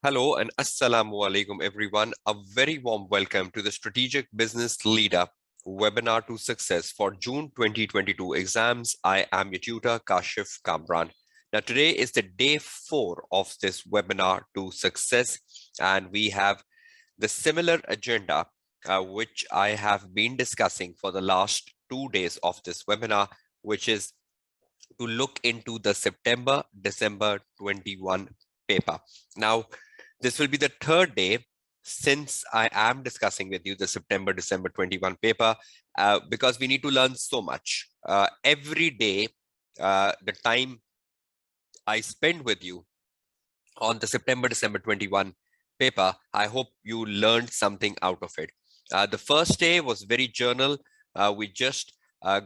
Hello and assalamu alaikum everyone. A very warm welcome to the Strategic Business Leader webinar to success for June 2022 exams. I am your tutor Kashif Kamran. Now today is the day 4 of this webinar to success, and we have the similar agenda which I have been discussing for the last 2 days of this webinar, which is to look into the September-December 21 paper. Now, this will be the third day since I am discussing with you the September-December 21 paper, because we need to learn so much. Every day, the time I spend with you on the September-December 21 paper, I hope you learned something out of it. The first day was very journal. We just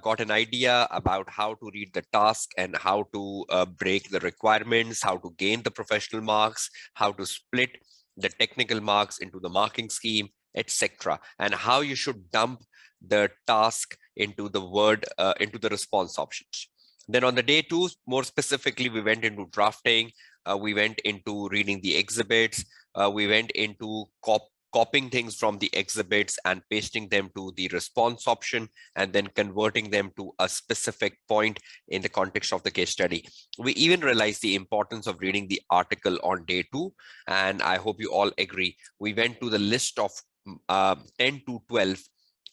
got an idea about how to read the task and how to break the requirements, how to gain the professional marks, how to split the technical marks into the marking scheme, etc., and how you should dump the task into the into the response options. Then on the day 2, more specifically, we went into drafting. We went into reading the exhibits. We went into copying things from the exhibits and pasting them to the response option, and then converting them to a specific point in the context of the case study. We even realized the importance of reading the article on day 2, and I hope you all agree. We went to the list of 10 to 12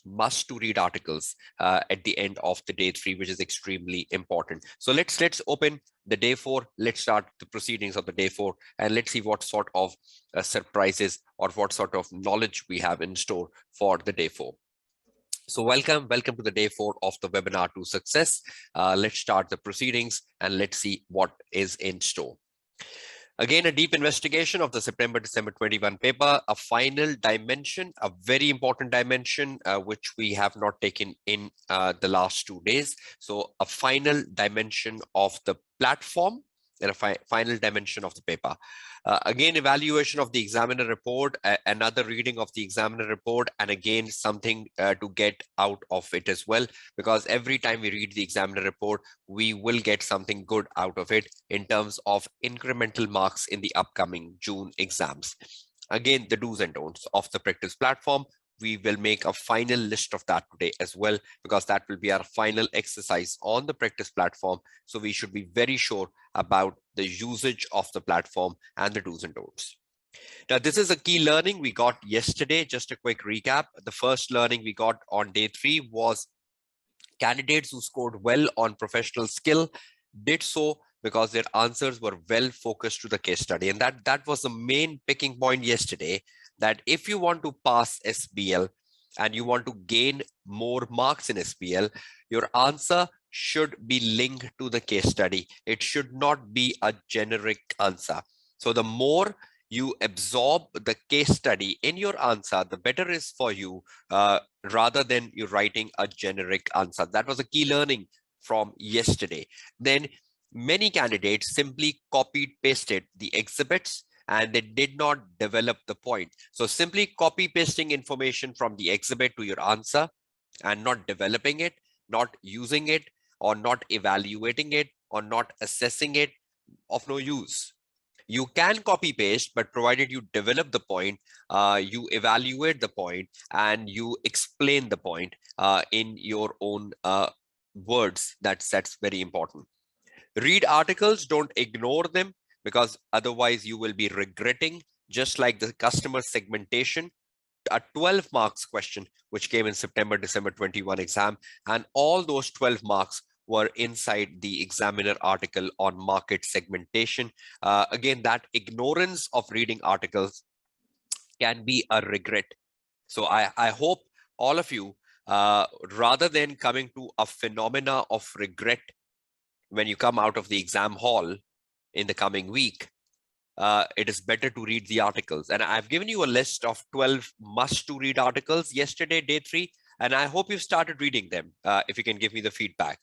must to read articles at the end of the day 3, which is extremely important. So let's open the day 4. Let's start the proceedings of the day 4, and let's see what sort of surprises or what sort of knowledge we have in store for the day 4. So welcome to the day 4 of the webinar to success. Let's start the proceedings and let's see what is in store. Again, a deep investigation of the September-December 21 paper, a final dimension, a very important dimension, which we have not taken in the last 2 days. So a final dimension of the platform and a final dimension of the paper. Again, evaluation of the examiner report, another reading of the examiner report, and again, something to get out of it as well, because every time we read the examiner report, we will get something good out of it in terms of incremental marks in the upcoming June exams. Again, the do's and don'ts of the practice platform. We will make a final list of that today as well, because that will be our final exercise on the practice platform. So we should be very sure about the usage of the platform and the do's and don'ts. Now, this is a key learning we got yesterday. Just a quick recap. The first learning we got on day 3 was candidates who scored well on professional skill did so because their answers were well focused to the case study. And that was the main picking point yesterday, that if you want to pass SBL and you want to gain more marks in SBL, your answer should be linked to the case study. It should not be a generic answer. So the more you absorb the case study in your answer, the better is for you, rather than you writing a generic answer. That was a key learning from yesterday. Then many candidates simply copied pasted the exhibits and they did not develop the point. So simply copy pasting information from the exhibit to your answer and not developing it, not using it, or not evaluating it, or not assessing it, of no use. You can copy paste, but provided you develop the point, you evaluate the point, and you explain the point in your own words. That's very important. Read articles, don't ignore them, because otherwise you will be regretting, just like the customer segmentation, a 12 marks question which came in September-December 21 exam, and all those 12 marks were inside the examiner article on market segmentation. Again, that ignorance of reading articles can be a regret. So I hope all of you, rather than coming to a phenomena of regret when you come out of the exam hall in the coming week, it is better to read the articles. And I've given you a list of 12 must to read articles yesterday, day 3, and I hope you've started reading them, if you can give me the feedback.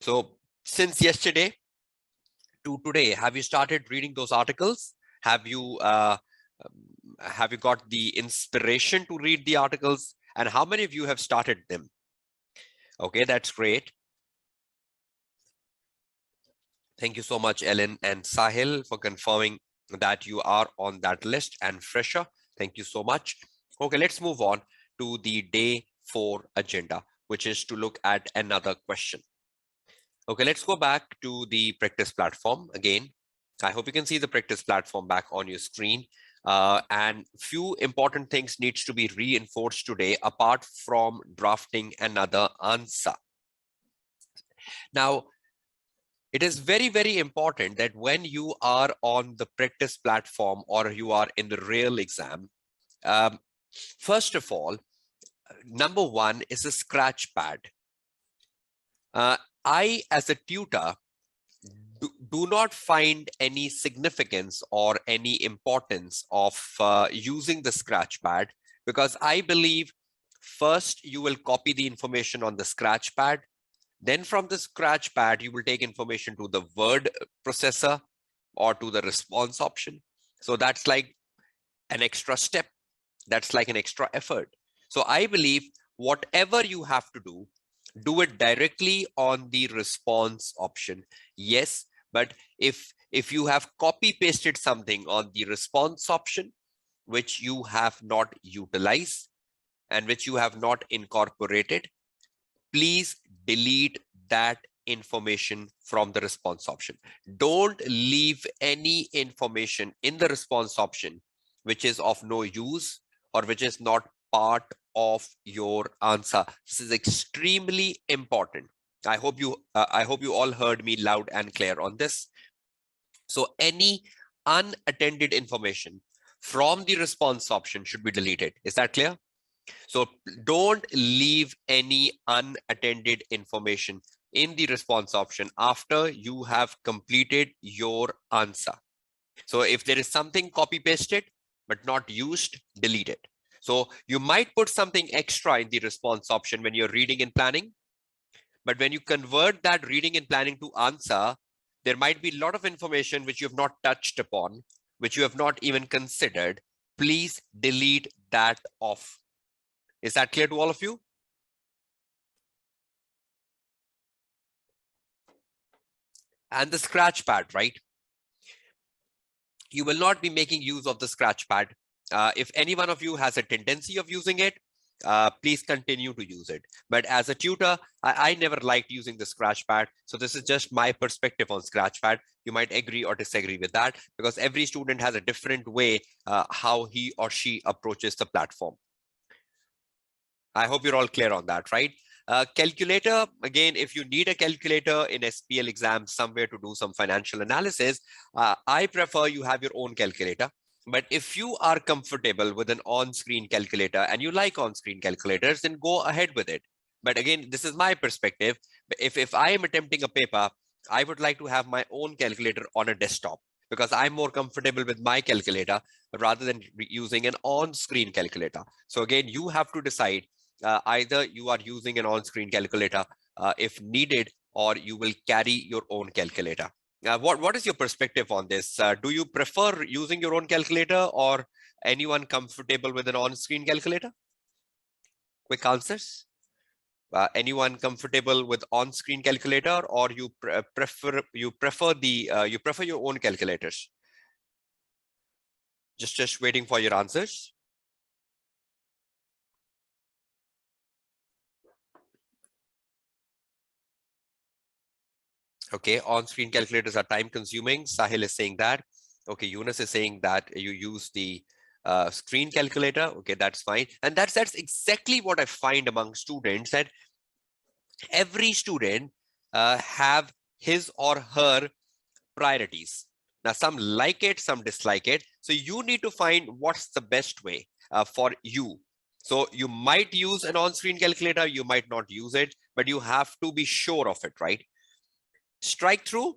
So since yesterday to today, have you started reading those articles? Have you got the inspiration to read the articles? And how many of you have started them? Okay, that's great. Thank you so much, Ellen and Sahil, for confirming that you are on that list, and fresher, thank you so much. Okay, let's move on to the day 4 agenda, which is to look at another question. Okay, let's go back to the practice platform again. I hope you can see the practice platform back on your screen. And few important things needs to be reinforced today apart from drafting another answer. Now, it is very, very important that when you are on the practice platform or you are in the real exam, first of all, number one is a scratch pad. I, as a tutor, do not find any significance or any importance of using the scratch pad, because I believe first you will copy the information on the scratch pad. Then from the scratch pad, you will take information to the word processor or to the response option. So that's like an extra step. That's like an extra effort. So I believe whatever you have to do it directly on the response option. Yes, but if you have copy pasted something on the response option, which you have not utilized and which you have not incorporated, please delete that information from the response option. Don't leave any information in the response option which is of no use or which is not part of your answer. This is extremely important. I hope you all heard me loud and clear on this. So any unattended information from the response option should be deleted. Is that clear? So don't leave any unattended information in the response option after you have completed your answer. So if there is something copy pasted but not used, delete it. So you might put something extra in the response option when you're reading and planning, but when you convert that reading and planning to answer, there might be a lot of information which you have not touched upon, which you have not even considered. Please delete that off. Is that clear to all of you? And the scratch pad, right? You will not be making use of the scratch pad. If any one of you has a tendency of using it, please continue to use it. But as a tutor, I never liked using the scratch pad. So this is just my perspective on scratch pad. You might agree or disagree with that, because every student has a different way how he or she approaches the platform. I hope you're all clear on that, right? Calculator, again, if you need a calculator in SBL exams somewhere to do some financial analysis, I prefer you have your own calculator. But if you are comfortable with an on-screen calculator and you like on-screen calculators, then go ahead with it. But again, this is my perspective. If I am attempting a paper, I would like to have my own calculator on a desktop, because I'm more comfortable with my calculator rather than using an on-screen calculator. So again, you have to decide. Either you are using an on-screen calculator if needed, or you will carry your own calculator. What is your perspective on this? Do you prefer using your own calculator, or anyone comfortable with an on-screen calculator? Quick answers. Anyone comfortable with on-screen calculator, or you prefer your own calculators? Just waiting for your answers. Okay, on-screen calculators are time-consuming. Sahil is saying that. Okay, Yunus is saying that you use the screen calculator. Okay, that's fine. And that's exactly what I find among students, that every student have his or her priorities. Now, some like it, some dislike it. So you need to find what's the best way for you. So you might use an on-screen calculator, you might not use it, but you have to be sure of it, right? Strike through,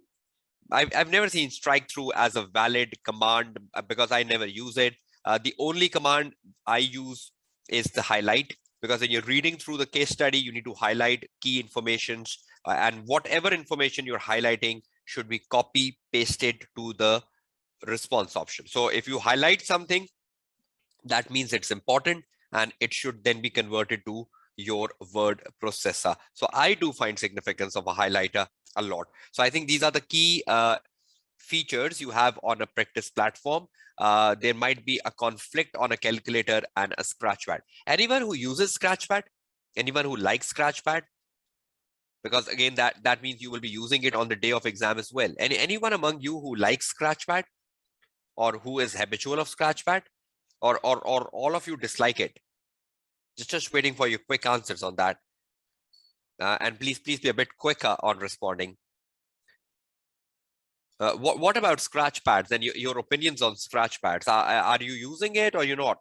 I've never seen strike through as a valid command because I never use it. The only command I use is the highlight, because when you're reading through the case study, you need to highlight key informations, and whatever information you're highlighting should be copy pasted to the response option. So if you highlight something, that means it's important, and it should then be converted to your word processor. So I do find significance of a highlighter a lot. So I think these are the key features you have on a practice platform. There might be a conflict on a calculator and a scratchpad. Anyone who uses scratchpad? Anyone who likes scratchpad? Because again, that means you will be using it on the day of exam as well. Anyone among you who likes scratchpad or who is habitual of scratchpad, or all of you dislike it? Just waiting for your quick answers on that. And please be a bit quicker on responding. What about scratch pads and your opinions on scratch pads? Are you using it or you're not?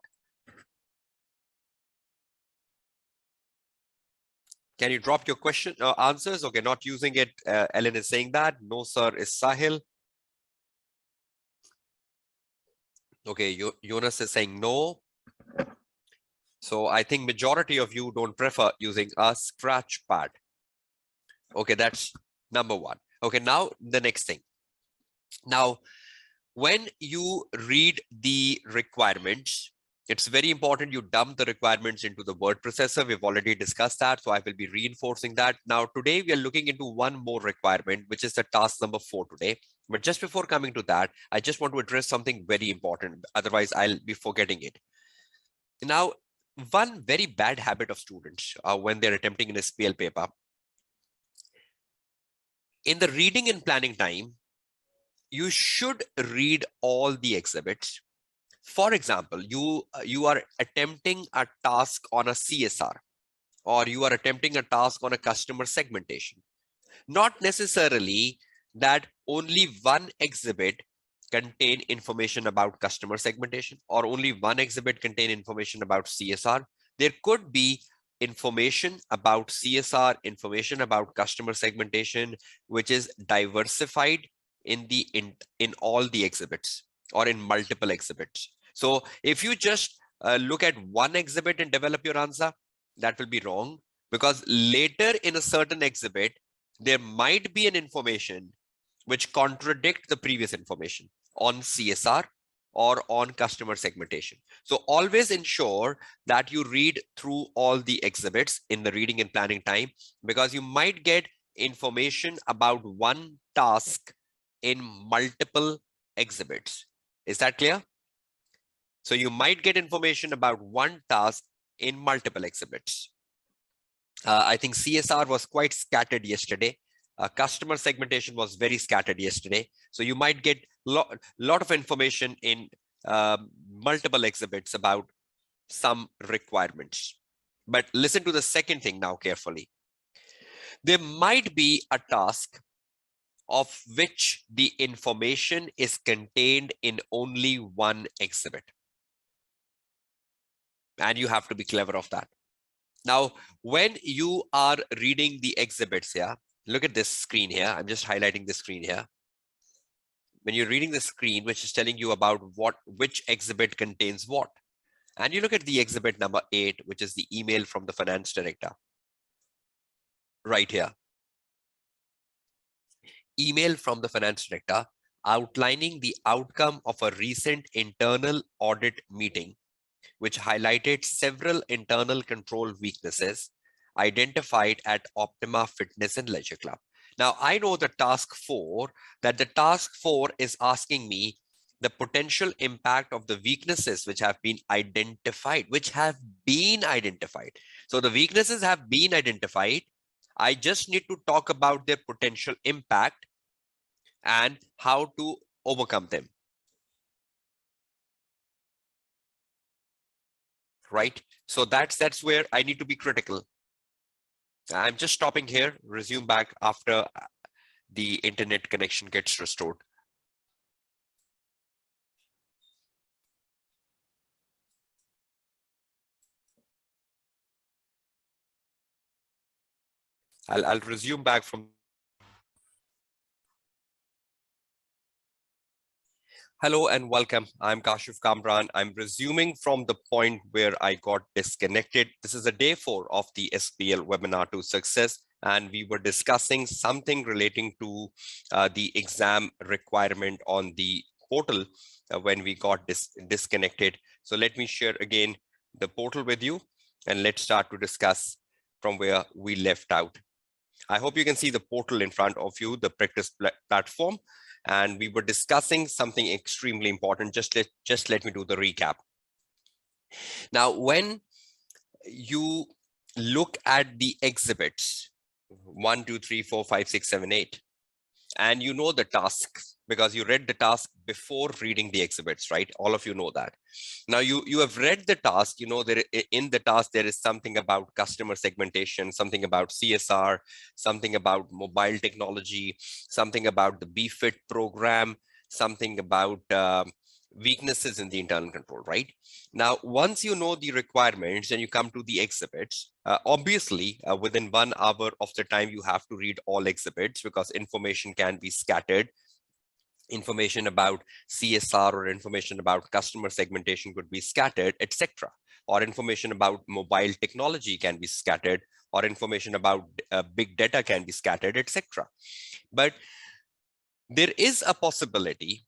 Can you drop your question answers? Okay, not using it. Ellen is saying that. No, sir, is Sahil. Okay, Jonas is saying no. So I think majority of you don't prefer using a scratch pad. Okay, that's number one. Okay, now the next thing. Now, when you read the requirements, it's very important you dump the requirements into the word processor. We've already discussed that, so I will be reinforcing that. Now, today we are looking into one more requirement, which is the task number 4 today. But just before coming to that, I just want to address something very important. Otherwise, I'll be forgetting it. Now, one very bad habit of students when they're attempting an SBL paper, in the reading and planning time, you should read all the exhibits. For example, you are attempting a task on a CSR, or you are attempting a task on a customer segmentation. Not necessarily that only one exhibit contain information about customer segmentation, or only one exhibit contain information about CSR. There could be information about CSR, information about customer segmentation, which is diversified in all the exhibits or in multiple exhibits. So if you just look at one exhibit and develop your answer, that will be wrong, because later in a certain exhibit, there might be an information which contradict the previous information on CSR or on customer segmentation. So always ensure that you read through all the exhibits in the reading and planning time, because you might get information about one task in multiple exhibits. Is that clear? So you might get information about one task in multiple exhibits. I think CSR was quite scattered yesterday. Customer segmentation was very scattered yesterday. So you might get lot of information in multiple exhibits about some requirements. But listen to the second thing now carefully. There might be a task of which the information is contained in only one exhibit. And you have to be clever of that. Now, when you are reading the exhibits here, look at this screen here. I'm just highlighting the screen here. When you're reading the screen, which is telling you about which exhibit contains what, and you look at the exhibit number 8, which is the email from the finance director, right here. Email from the finance director outlining the outcome of a recent internal audit meeting, which highlighted several internal control weaknesses identified at Optima Fitness and Leisure Club. Now, I know the task 4, that the task 4 is asking me the potential impact of the weaknesses which have been identified, So the weaknesses have been identified. I just need to talk about their potential impact and how to overcome them. Right? So that's where I need to be critical. I'm just stopping here, resume back after the internet connection gets restored. I'll resume back from. Hello and welcome. I'm Kashif Kamran. I'm resuming from the point where I got disconnected. This is a day 4 of the SBL webinar to success, and we were discussing something relating to the exam requirement on the portal when we got disconnected. So let me share again the portal with you, and let's start to discuss from where we left out. I hope you can see the portal in front of you, the practice platform. and we were discussing something extremely important. Just let me do the recap. Now, when you look at the exhibits 1, 2, 3, 4, 5, 6, 7, 8, and you know the tasks because you read the task before reading the exhibits, right? All of you know that. Now you have read the task, you know there in the task there is something about customer segmentation, something about CSR, something about mobile technology, something about the BFIT program, something about weaknesses in the internal control, right? Now, once you know the requirements and you come to the exhibits, obviously within 1 hour of the time you have to read all exhibits because information can be scattered. Information about CSR or information about customer segmentation could be scattered, etc. Or information about mobile technology can be scattered, or information about big data can be scattered, etc. But there is a possibility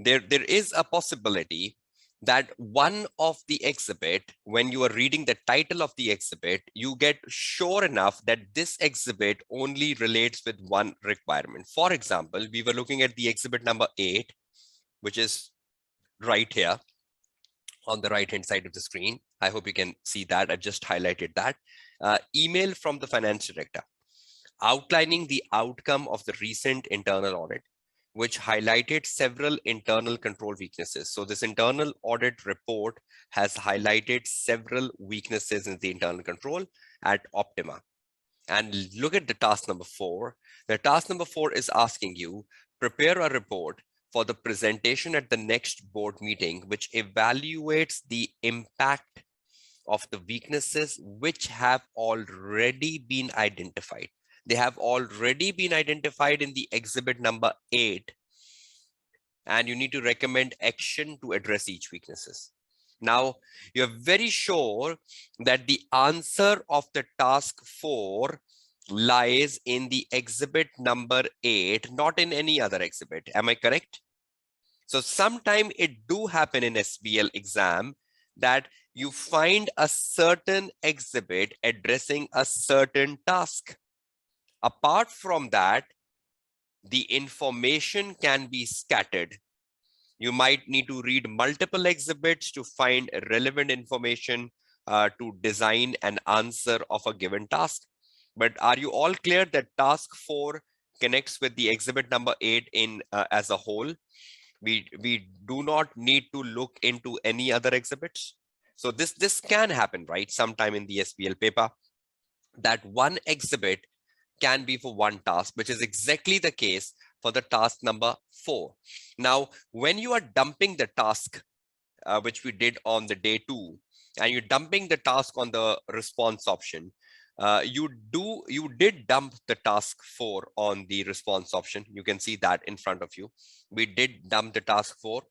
there is a possibility that one of the exhibit, when you are reading the title of the exhibit, you get sure enough that this exhibit only relates with one requirement. For example, we were looking at the exhibit number 8, which is right here on the right hand side of the screen. I hope you can see that. I've just highlighted that. Email from the finance director outlining the outcome of the recent internal audit, which highlighted several internal control weaknesses. So this internal audit report has highlighted several weaknesses in the internal control at Optima. And look at the task number 4. The task number 4 is asking you, prepare a report for the presentation at the next board meeting, which evaluates the impact of the weaknesses which have already been identified. They have already been identified in the exhibit number 8, and you need to recommend action to address each weaknesses. Now, you're very sure that the answer of the task 4 lies in the exhibit number 8, not in any other exhibit. Am I correct? So sometime it do happen in SBL exam that you find a certain exhibit addressing a certain task. Apart from that, the information can be scattered. You might need to read multiple exhibits to find relevant information to design an answer of a given task. But are you all clear that task 4 connects with the exhibit number 8 in as a whole? We do not need to look into any other exhibits. So this can happen, right? Sometime in the SBL paper, that one exhibit can be for one task, which is exactly the case for the task number 4. Now, when you are dumping the task, which we did on the day 2, and you're dumping the task on the response option, you did dump the task 4 on the response option. You can see that in front of you. We did dump the task 4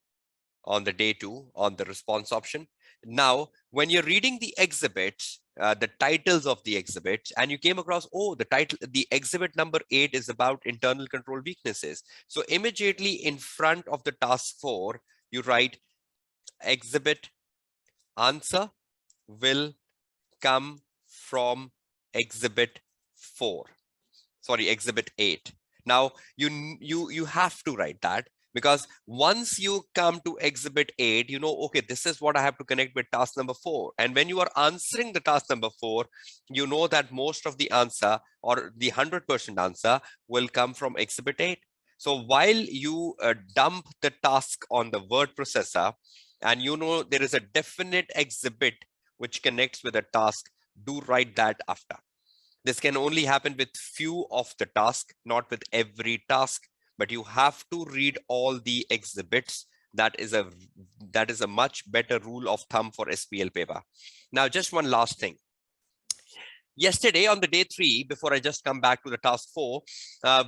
on the day 2 on the response option. Now, when you're reading the exhibits, the titles of the exhibits, and you came across, oh, the exhibit number 8 is about internal control weaknesses. So immediately in front of the task 4, you write exhibit answer will come from exhibit 4. Sorry, exhibit 8. Now you have to write that, because once you come to exhibit 8, you know, okay, this is what I have to connect with task number 4. And when you are answering the task number 4, you know that most of the answer, or the 100% answer, will come from exhibit 8. So while you dump the task on the word processor, and you know there is a definite exhibit which connects with a task, do write that after. This can only happen with few of the tasks, not with every task, but you have to read all the exhibits. That is a much better rule of thumb for SPL paper. Now, just one last thing. Yesterday on the day 3, before I just come back to the task 4,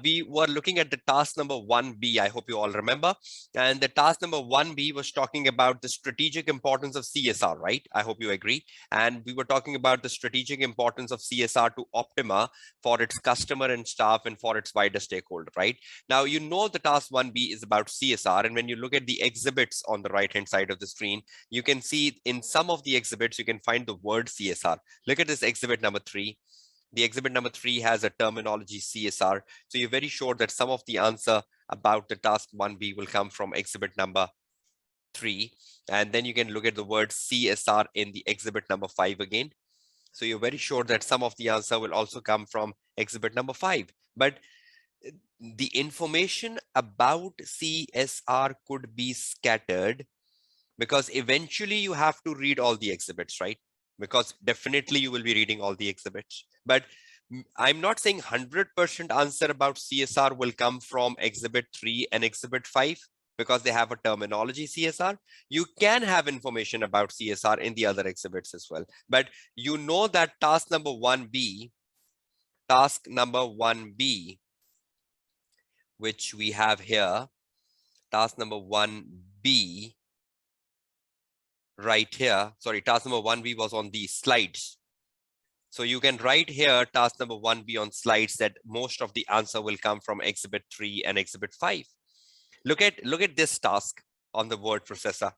we were looking at the task number 1B. I hope you all remember. And the task number 1B was talking about the strategic importance of CSR, right? I hope you agree. And we were talking about the strategic importance of CSR to Optima for its customer and staff and for its wider stakeholder, right? Now, you know the task 1B is about CSR. And when you look at the exhibits on the right-hand side of the screen, you can see in some of the exhibits, you can find the word CSR. Look at this exhibit number 3. The exhibit number 3 has a terminology CSR. So you're very sure that some of the answer about the task 1B will come from exhibit number 3. And then you can look at the word CSR in the exhibit number 5 again. So you're very sure that some of the answer will also come from exhibit number 5. But the information about CSR could be scattered because eventually you have to read all the exhibits, right? Because definitely you will be reading all the exhibits. But I'm not saying 100% answer about CSR will come from exhibit 3 and exhibit 5 because they have a terminology CSR. You can have information about CSR in the other exhibits as well. But you know that task number 1B, which we have here, task number 1B, right here. Sorry, task number 1B was on these slides. So you can write here task number 1B on slides that most of the answer will come from exhibit 3 and exhibit 5. Look at this task on the word processor.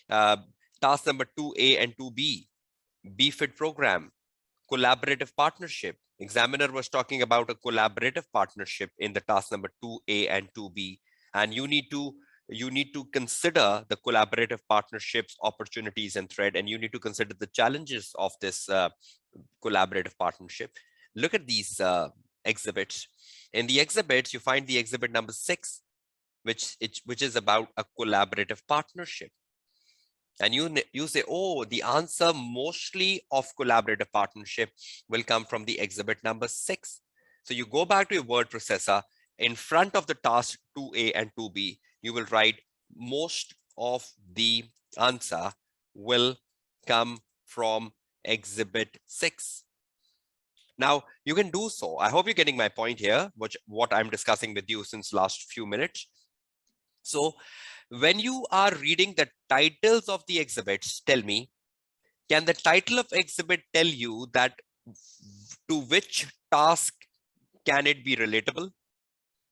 Task number 2A and 2B, BFIT program, collaborative partnership. Examiner was talking about a collaborative partnership in the task number 2A and 2B, and you need to consider the collaborative partnerships, opportunities, and threat, and you need to consider the challenges of this collaborative partnership. Look at these exhibits. In the exhibits, you find the exhibit number 6, which is about a collaborative partnership. And you say, oh, the answer mostly of collaborative partnership will come from the exhibit number 6. So you go back to your word processor. In front of the task 2A and 2B, you will write most of the answer will come from exhibit 6. Now, you can do so. I hope you're getting my point here, what I'm discussing with you since last few minutes. So when you are reading the titles of the exhibits, tell me, can the title of exhibit tell you that to which task can it be relatable?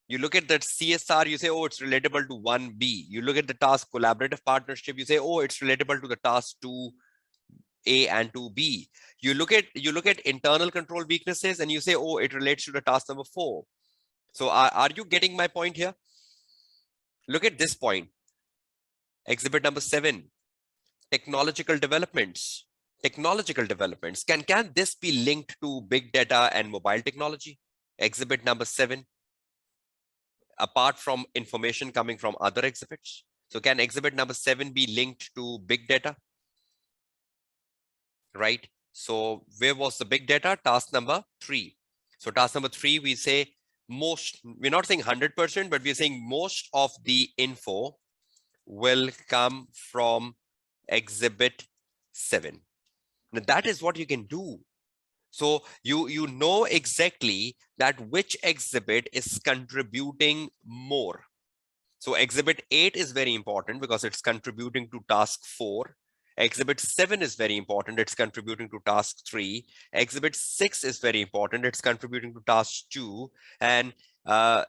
You look at that CSR, you say, oh, it's relatable to 1B. You look at the task collaborative partnership, you say, oh, it's relatable to the task 2A and 2B. You look at internal control weaknesses and you say, oh, it relates to the task number 4. So are you getting my point here? Look at this point. Exhibit number 7, technological developments. Can this be linked to big data and mobile technology? Exhibit number 7, apart from information coming from other exhibits. So can exhibit number 7 be linked to big data? Right. So where was the big data? Task number 3. So task number 3, we say most, we're not saying 100%, but we're saying most of the info will come from exhibit 7. Now that is what you can do. So you know exactly that which exhibit is contributing more. So exhibit 8 is very important because it's contributing to task 4. Exhibit 7 is very important. It's contributing to task 3. Exhibit 6 is very important. It's contributing to task 2. And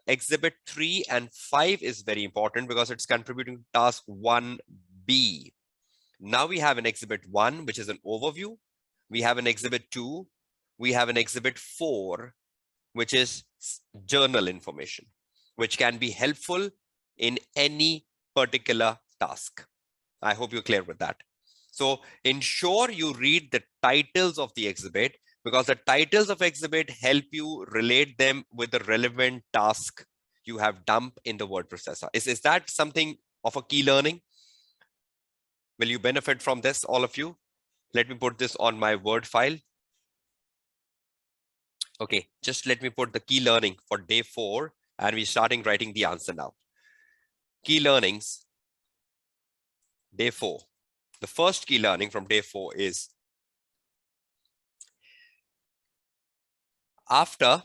exhibit 3 and 5 is very important because it's contributing to task 1B. Now we have an exhibit 1, which is an overview. We have an exhibit 2. We have an exhibit 4, which is journal information, which can be helpful in any particular task. I hope you're clear with that. So ensure you read the titles of the exhibit because the titles of exhibit help you relate them with the relevant task you have dumped in the word processor. Is that something of a key learning? Will you benefit from this, all of you? Let me put this on my Word file. Okay, just let me put the key learning for day 4 and we're starting writing the answer now. Key learnings, day 4. The first key learning from day 4 is after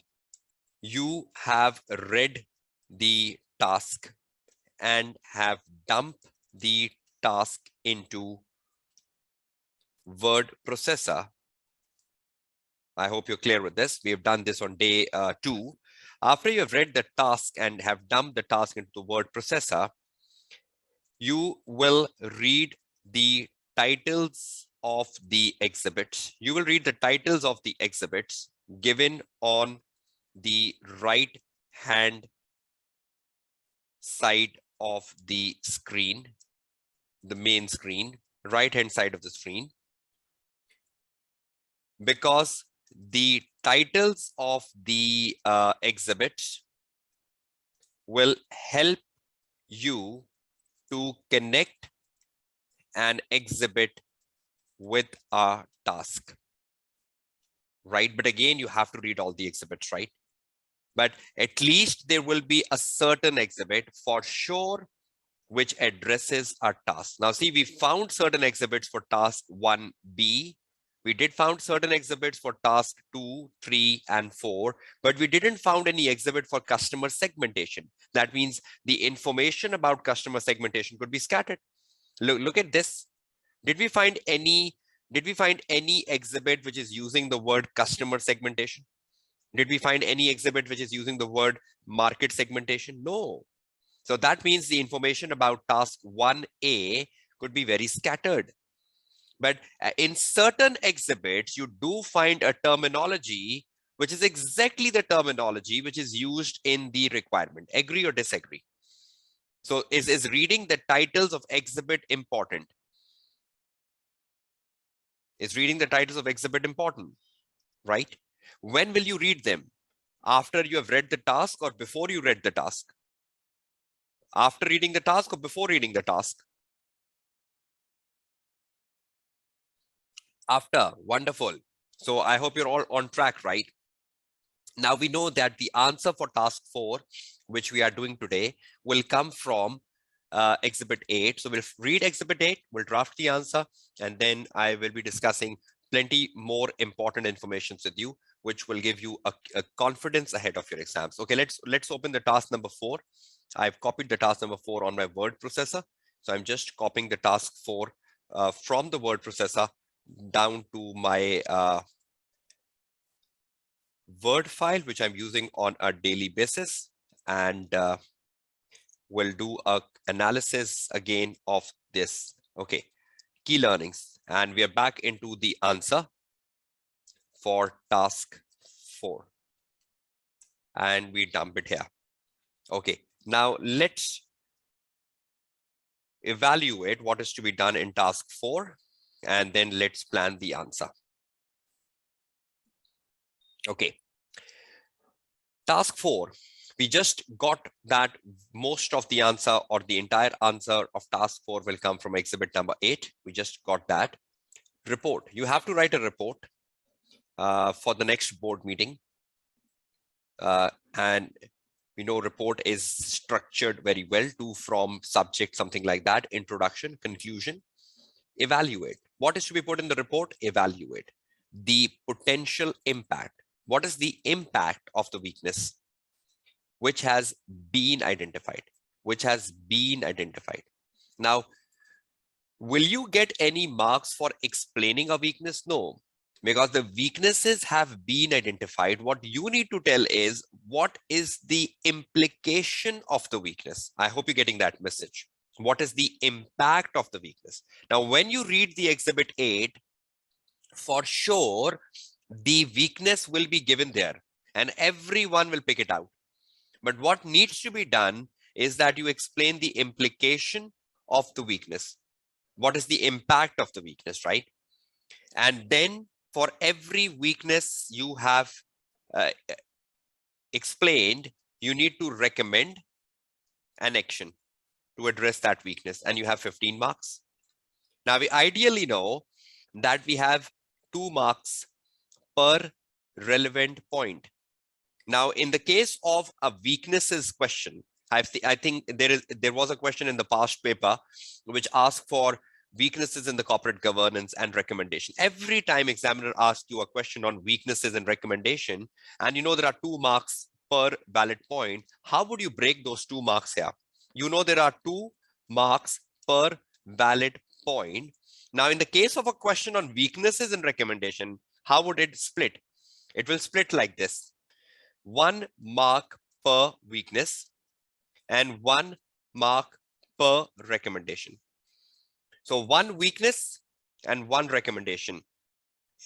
you have read the task and have dumped the task into word processor. I hope you're clear with this. We have done this on day 2. After you have read the task and have dumped the task into the word processor, you will read the titles of the exhibits. You will read the titles of the exhibits given on the right hand side of the screen, the main screen, right hand side of the screen, because the titles of the exhibits will help you to connect an exhibit with a task, right? But again, you have to read all the exhibits, right? But at least there will be a certain exhibit for sure which addresses a task. Now see, we found certain exhibits for task 1B. We did found certain exhibits for task 2, 3, and 4, but we didn't found any exhibit for customer segmentation. That means the information about customer segmentation could be scattered. Look at this. Did we find any exhibit which is using the word customer segmentation? Did we find any exhibit which is using the word market segmentation? No. So that means the information about task 1A could be very scattered. But in certain exhibits, you do find a terminology which is exactly the terminology which is used in the requirement. Agree or disagree? So is reading the titles of exhibit important? Is reading the titles of exhibit important, right? When will you read them? After you have read the task or before you read the task? After reading the task or before reading the task? After. Wonderful. So I hope you're all on track, right? Now we know that the answer for task 4, which we are doing today, will come from exhibit 8. So we'll read exhibit 8, we'll draft the answer, and then I will be discussing plenty more important information with you, which will give you a confidence ahead of your exams. Okay, let's open the task number 4. I've copied the task number 4 on my word processor. So I'm just copying the task 4 from the word processor down to my Word file, which I'm using on a daily basis, and we'll do a analysis again of this. Okay, key learnings, and we are back into the answer for task 4, and we dump it here. Okay, now let's evaluate what is to be done in task 4, and then let's plan the answer. Okay, task 4, we just got that most of the answer or the entire answer of task 4 will come from exhibit number 8. We just got that. Report. You have to write a report for the next board meeting. And we know report is structured very well to from subject, something like that, introduction, conclusion, evaluate. What is to be put in the report? Evaluate the potential impact. What is the impact of the weakness which has been identified? Which has been identified. Now, will you get any marks for explaining a weakness? No, because the weaknesses have been identified. What you need to tell is what is the implication of the weakness. I hope you're getting that message. What is the impact of the weakness? Now, when you read the exhibit 8, for sure, the weakness will be given there and everyone will pick it out. But what needs to be done is that you explain the implication of the weakness. What is the impact of the weakness, right? And then for every weakness you have explained, you need to recommend an action to address that weakness, and you have 15 marks. Now, we ideally know that we have 2 marks per relevant point. Now, in the case of a weaknesses question, I think there was a question in the past paper which asked for weaknesses in the corporate governance and recommendation. Every time examiner asks you a question on weaknesses and recommendation, and you know there are 2 marks per valid point, how would you break those 2 marks here? You know there are 2 marks per valid point. Now, in the case of a question on weaknesses and recommendation, how would it split? It will split like this: 1 mark per weakness and 1 mark per recommendation. So 1 weakness and 1 recommendation,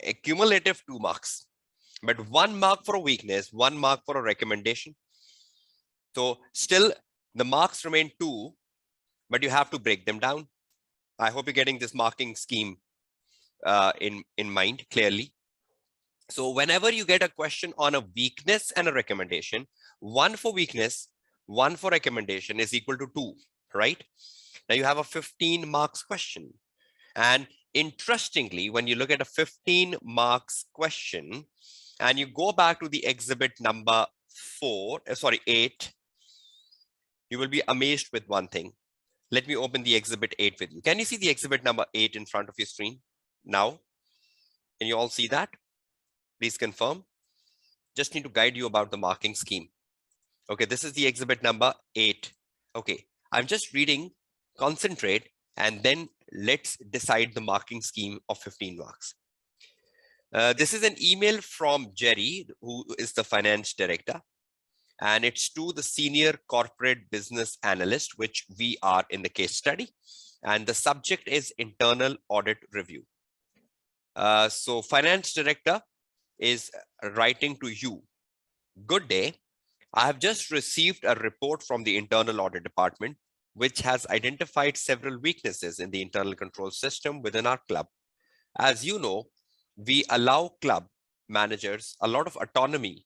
a cumulative 2 marks. but 1 mark for a weakness, 1 mark for a recommendation. So still the marks remain 2, but you have to break them down. I hope you're getting this marking scheme in mind clearly. So whenever you get a question on a weakness and a recommendation, 1 for weakness, 1 for recommendation is equal to 2, right? Now you have a 15 marks question. And interestingly, when you look at a 15 marks question and you go back to the exhibit number 8, you will be amazed with one thing. Let me open the exhibit 8 with you. Can you see the exhibit number 8 in front of your screen now? Can you all see that? Please confirm. Just need to guide you about the marking scheme. Okay, this is the exhibit number 8. Okay, I'm just reading, concentrate, and then let's decide the marking scheme of 15 marks. This is an email from Jerry, who is the finance director, and it's to the senior corporate business analyst, which we are in the case study. And the subject is internal audit review. So finance director is writing to you. Good day. I have just received a report from the internal audit department, which has identified several weaknesses in the internal control system within our club. As you know, we allow club managers a lot of autonomy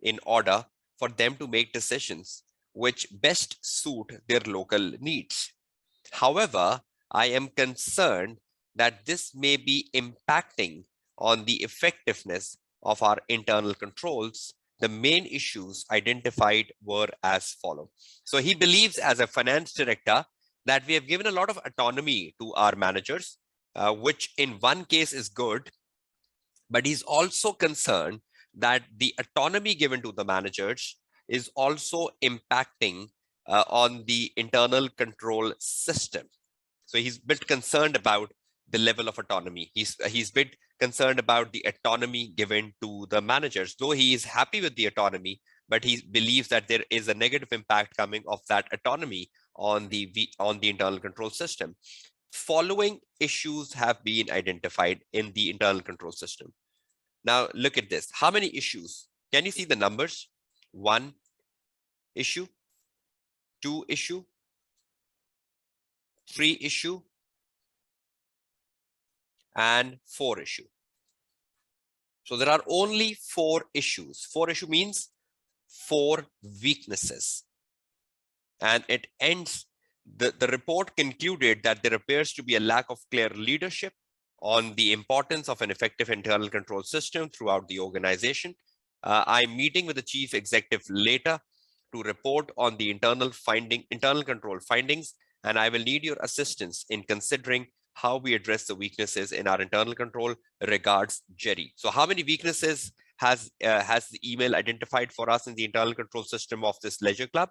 in order for them to make decisions which best suit their local needs. However, I am concerned that this may be impacting on the effectiveness of our internal controls. The main issues identified were as follow. So he believes, as a finance director, that we have given a lot of autonomy to our managers, which in one case is good, but he's also concerned that the autonomy given to the managers is also impacting on the internal control system. So he's a bit concerned about the level of autonomy. He's a bit concerned about the autonomy given to the managers, though he is happy with the autonomy, but he believes that there is a negative impact coming of that autonomy on the internal control system. Following issues have been identified in the internal control system. Now look at this. How many issues? Can you see the numbers? 1 issue, 2 issue, 3 issue, and 4 issue. So there are only 4 issues. 4 issue means 4 weaknesses. And it ends, the report concluded that there appears to be a lack of clear leadership on the importance of an effective internal control system throughout the organization. I'm meeting with the chief executive later to report on the internal control findings, and I will need your assistance in considering how we address the weaknesses in our internal control. Regards, Jerry. So how many weaknesses has the email identified for us in the internal control system of this leisure club?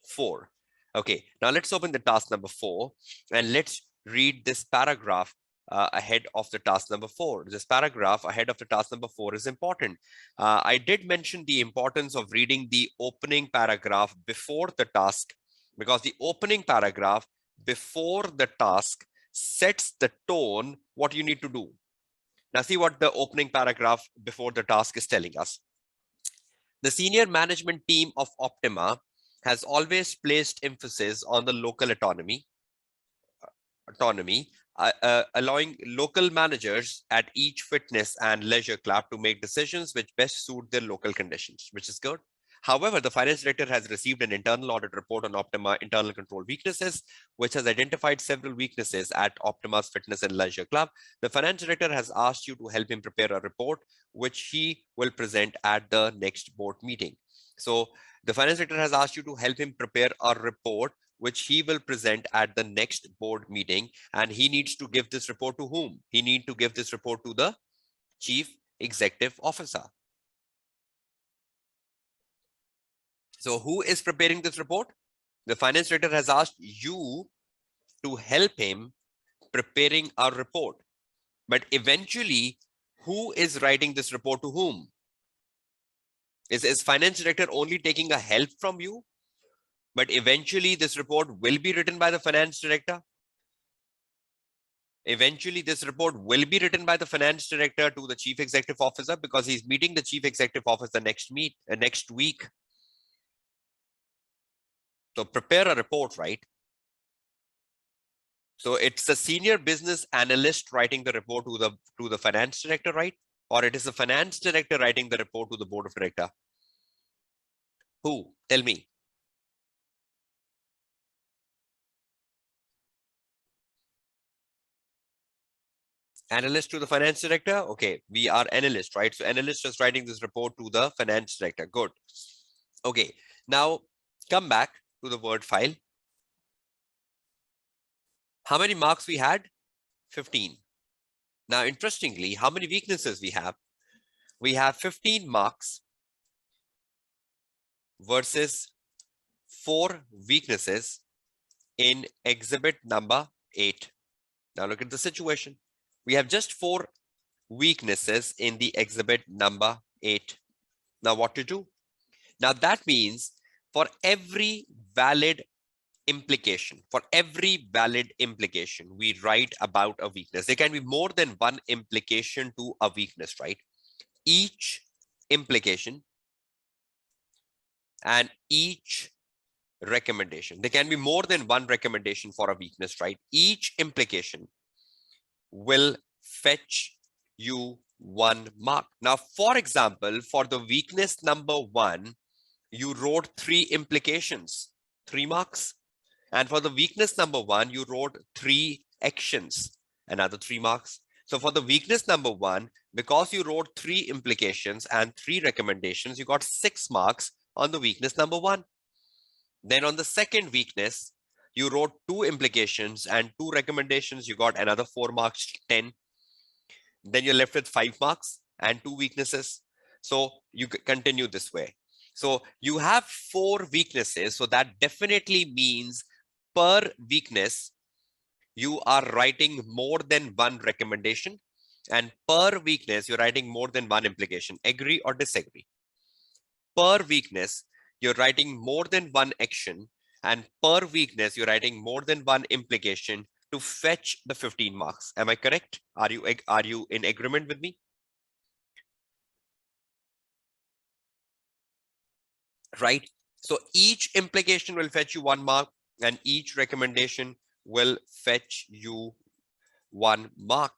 4. Okay, now let's open the task number 4 and let's read this paragraph ahead of the task number 4. This paragraph ahead of the task number 4 is important. I did mention the importance of reading the opening paragraph before the task, because the opening paragraph before the task sets the tone what you need to do. Now see what the opening paragraph before the task is telling us. The senior management team of Optima has always placed emphasis on the local autonomy, allowing local managers at each fitness and leisure club to make decisions which best suit their local conditions, which is good. However, the finance director has received an internal audit report on Optima internal control weaknesses, which has identified several weaknesses at Optima's fitness and leisure club. The finance director has asked you to help him prepare a report, which he will present at the next board meeting. So the finance director has asked you to help him prepare a report, which he will present at the next board meeting. And he needs to give this report to whom? He needs to give this report to the chief executive officer. So who is preparing this report? The finance director has asked you to help him preparing a report. But eventually, who is writing this report to whom? Is finance director only taking a help from you? But eventually this report will be written by the finance director. Eventually, this report will be written by the finance director to the chief executive officer because he's meeting the chief executive officer next week. So prepare a report, right? So it's the senior business analyst writing the report to the finance director, right? Or it is the finance director writing the report to the board of director? Who? Tell me. Analyst to the finance director. Okay, we are analyst, right? So analyst is writing this report to the finance director. Good. Okay, now come back to the Word file. How many marks we had? 15. Now, interestingly, how many weaknesses we have? We have 15 marks versus 4 weaknesses in exhibit number 8. Now look at the situation. We have just 4 weaknesses in the exhibit number 8. Now what to do? Now that means for every valid implication, we write about a weakness. There can be more than one implication to a weakness, right? Each implication and each recommendation. There can be more than one recommendation for a weakness, right? Each implication will fetch you 1 mark. Now, for example, for the weakness number 1, you wrote 3 implications, 3 marks. And for the weakness number 1, you wrote 3 actions, another 3 marks. So for the weakness number 1, because you wrote 3 implications and 3 recommendations, you got 6 marks on the weakness number 1. Then on the second weakness, you wrote 2 implications and 2 recommendations, you got another 4 marks, 10. Then you're left with 5 marks and 2 weaknesses. So you continue this way. So you have 4 weaknesses. So that definitely means per weakness, you are writing more than 1 recommendation, and per weakness, you're writing more than 1 implication. Agree or disagree? Per weakness, you're writing more than 1 action, and per weakness, you're writing more than 1 implication to fetch the 15 marks. Am I correct? Are you in agreement with me? Right? So each implication will fetch you 1 mark, and each recommendation will fetch you 1 mark.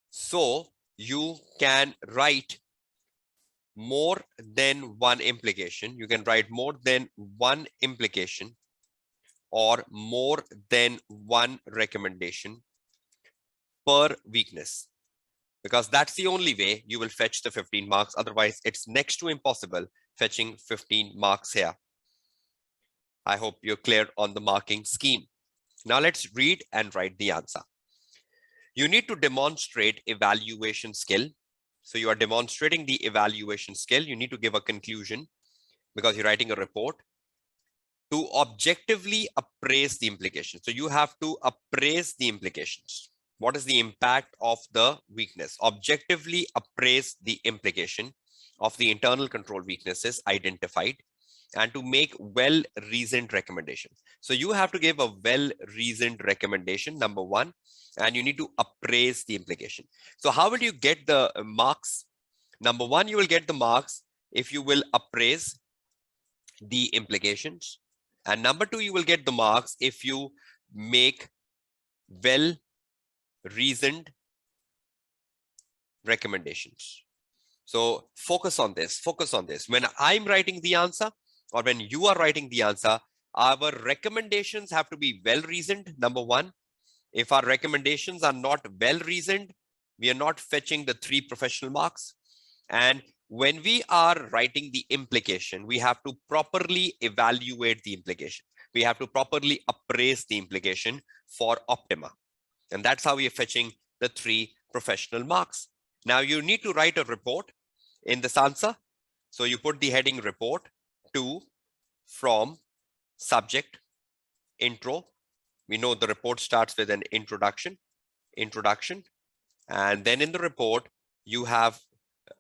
So you can write more than 1 implication. You can write more than 1 implication or more than 1 recommendation per weakness, because that's the only way you will fetch the 15 marks. Otherwise, it's next to impossible fetching 15 marks here. I hope you're clear on the marking scheme. Now let's read and write the answer. You need to demonstrate evaluation skill. So you are demonstrating the evaluation skill. You need to give a conclusion because you're writing a report to objectively appraise the implications. So you have to appraise the implications. What is the impact of the weakness? Objectively appraise the implication of the internal control weaknesses identified and to make well-reasoned recommendation. So you have to give a well-reasoned recommendation, number 1, and you need to appraise the implication. So how will you get the marks? Number 1, you will get the marks if you will appraise the implications. And number 2, you will get the marks if you make well-reasoned recommendations. So focus on this, When I'm writing the answer or when you are writing the answer, our recommendations have to be well-reasoned, number 1. If our recommendations are not well-reasoned, we are not fetching the 3 professional marks. And when we are writing the implication, we have to properly evaluate the implication. We have to properly appraise the implication for optima. And that's how we are fetching the 3 professional marks. Now you need to write a report in this answer. So you put the heading report to, from, subject, intro. We know the report starts with an introduction. And then in the report, you have,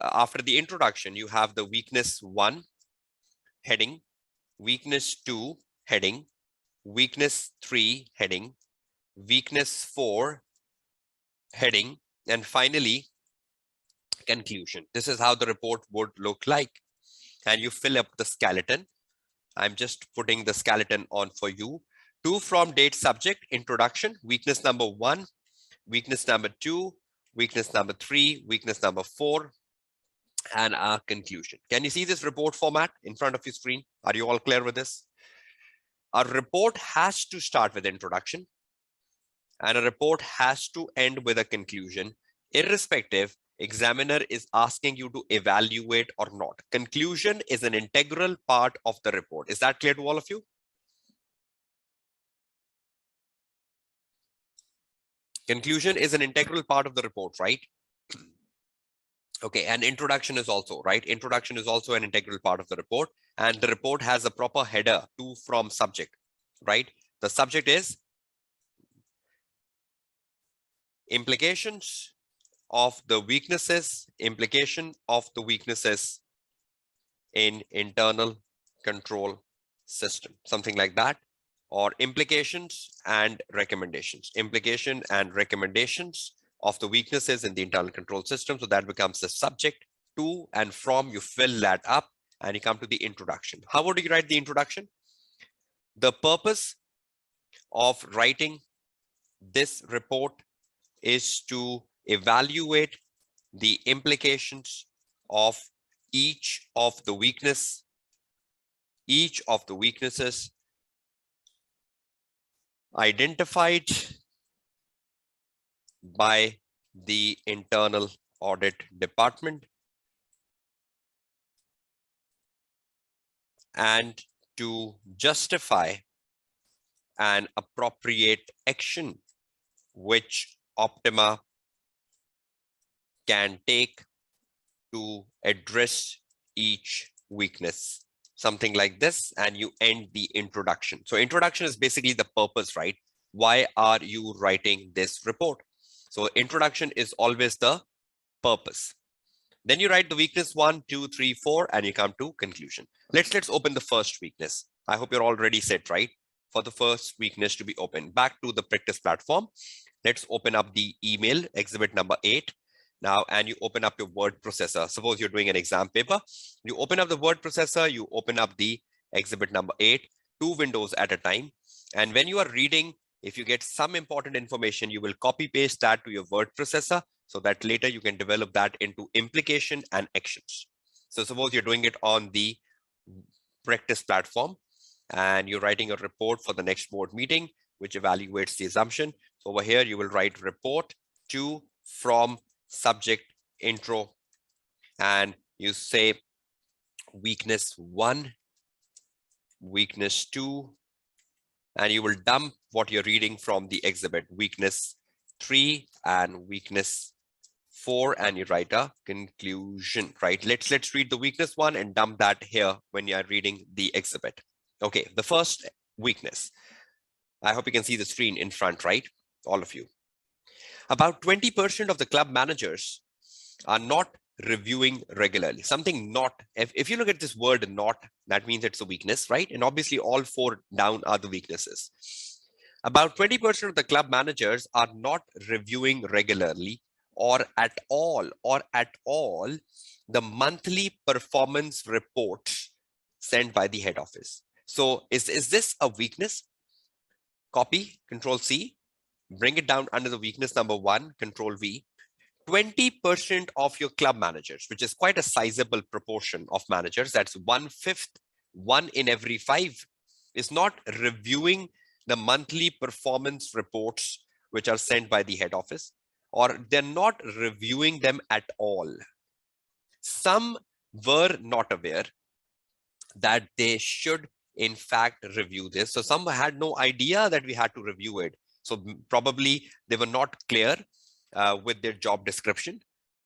after the introduction, you have the weakness 1 heading, weakness 2 heading, weakness 3 heading, weakness 4 heading, and finally, conclusion. This is how the report would look like. And you fill up the skeleton. I'm just putting the skeleton on for you. To, from, date, subject, introduction, weakness number 1, weakness number 2, weakness number 3, weakness number 4, and our conclusion. Can you see this report format in front of your screen? Are you all clear with this? A report has to start with introduction, and a report has to end with a conclusion, irrespective examiner is asking you to evaluate or not. Conclusion is an integral part of the report. Is that clear to all of you? Conclusion is an integral part of the report, right? Okay, and introduction is also, right? Introduction is also an integral part of the report, and the report has a proper header, to, from, subject, right? The subject is implications of the weaknesses, implication of the weaknesses in internal control system, something like that, or implications and recommendations, implication and recommendations of the weaknesses in the internal control system. So that becomes the subject. To and from, you fill that up and you come to the introduction. How would you write the introduction? The purpose of writing this report is to evaluate the implications of each of the weaknesses identified by the internal audit department, and to justify an appropriate action which Optima can take to address each weakness, something like this, and you end the introduction. So introduction is basically the purpose, right? Why are you writing this report? So introduction is always the purpose. Then you write the weakness 1, 2, 3, 4, and you come to conclusion. Let's open the first weakness. I hope you're already set, right? For the first weakness to be open. Back to the practice platform. Let's open up the email, exhibit number 8. Now, and you open up your word processor. Suppose you're doing an exam paper. You open up the word processor, you open up the exhibit number 8, 2 windows at a time. And when you are reading, if you get some important information, you will copy paste that to your word processor so that later you can develop that into implication and actions. So suppose you're doing it on the practice platform and you're writing a report for the next board meeting, which evaluates the assumption. So over here, you will write report to, from, subject, intro, and you say weakness 1, weakness 2, and you will dump what you're reading from the exhibit, weakness 3 and weakness 4, and you write a conclusion, right? Let's read the weakness 1 and dump that here when you're reading the exhibit. Okay, the first weakness. I hope you can see the screen in front, right? All of you. About 20% of the club managers are not reviewing regularly. Something not, if you look at this word not, that means it's a weakness, right? And obviously all 4 down are the weaknesses. About 20% of the club managers are not reviewing regularly or at all the monthly performance reports sent by the head office. So is this a weakness? Copy, Control C, bring it down under the weakness number 1, Control V. 20% of your club managers, which is quite a sizable proportion of managers, that's 1/5, 1 in every 5, is not reviewing the monthly performance reports which are sent by the head office, or they're not reviewing them at all. Some were not aware that they should in fact review this. So some had no idea that we had to review it. So probably they were not clear with their job description,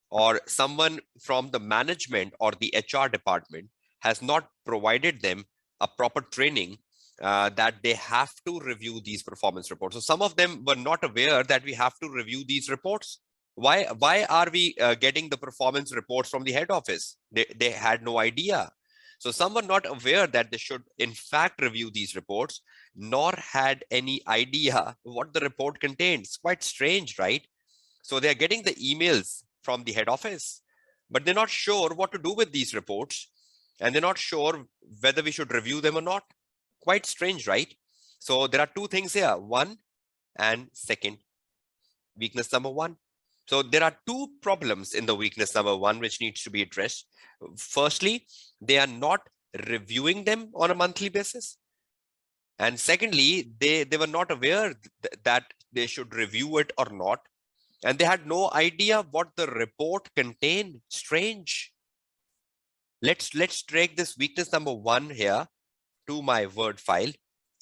or someone from the management or the HR department has not provided them a proper training that they have to review these performance reports. So some of them were not aware that we have to review these reports. Why are we getting the performance reports from the head office? They had no idea. So some were not aware that they should in fact review these reports, nor had any idea what the report contains. Quite strange, right? So they're getting the emails from the head office, but they're not sure what to do with these reports, and they're not sure whether we should review them or not. Quite strange, right? So there are two things here, one and second. Weakness number one. So there are two problems in the weakness number one which needs to be addressed. Firstly, they are not reviewing them on a monthly basis. And secondly, they were not aware that they should review it or not. And they had no idea what the report contained. Strange. Let's drag this weakness number one here to my Word file,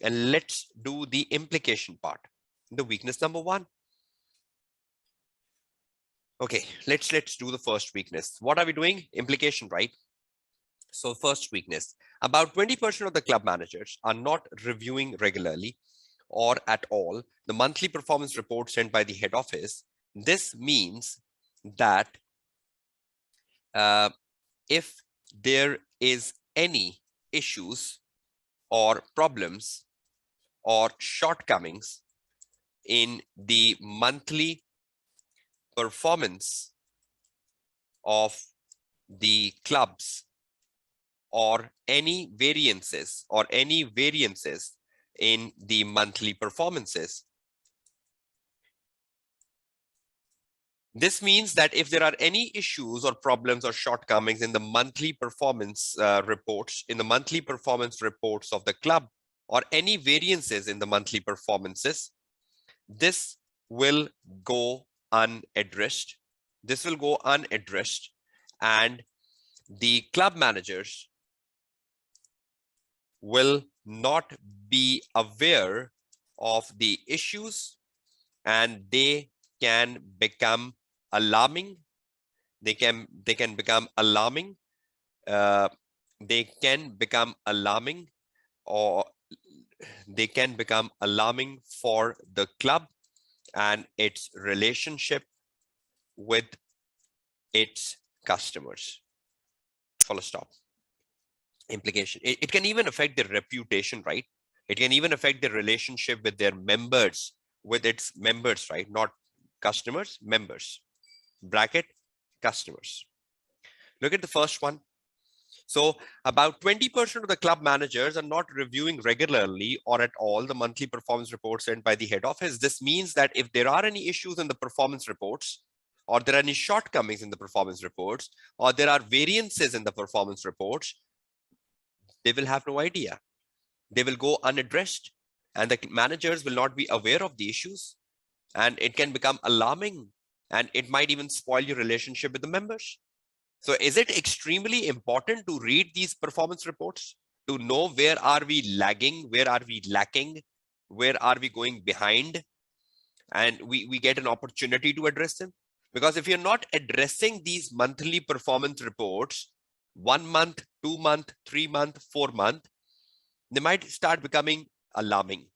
and let's do the implication part. The weakness number one. Okay, let's do the first weakness. What are we doing? Implication, right? So first weakness, about 20% of the club managers are not reviewing regularly or at all the monthly performance report sent by the head office. This means that if there is any issues or problems or shortcomings in the monthly performance of the clubs, or any variances in the monthly performances, this means that if there are any issues or problems or shortcomings in the monthly performance reports of the club, or any variances in the monthly performances, this will go unaddressed. And the club managers will not be aware of the issues, and they can become alarming. They can become alarming. They can become alarming, or they can become alarming for the club and its relationship with its customers. Full stop. Implication. It can even affect their reputation, right? It can even affect their relationship with their members, with its members, right? Not customers, members. Bracket, customers. Look at the first one. So about 20% of the club managers are not reviewing regularly or at all the monthly performance reports sent by the head office. This means that if there are any issues in the performance reports, or there are any shortcomings in the performance reports, or there are variances in the performance reports, they will have no idea. They will go unaddressed, and the managers will not be aware of the issues, and it can become alarming, and it might even spoil your relationship with the members. So is it extremely important to read these performance reports to know where are we lagging, where are we lacking, where are we going behind, and we get an opportunity to address them? Because if you're not addressing these monthly performance reports, 1 month, 2 month, 3 month, 4 month, they might start becoming alarming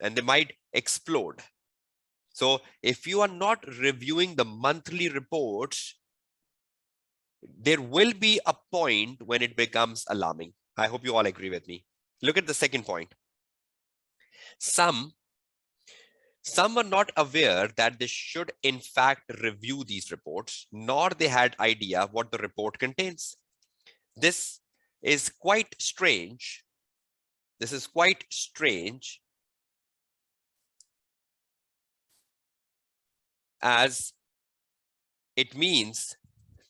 and they might explode. So if you are not reviewing the monthly reports, there will be a point when it becomes alarming. I hope you all agree with me. Look at the second point. Some were not aware that they should in fact review these reports, nor they had idea what the report contains. This is quite strange. This is quite strange, as it means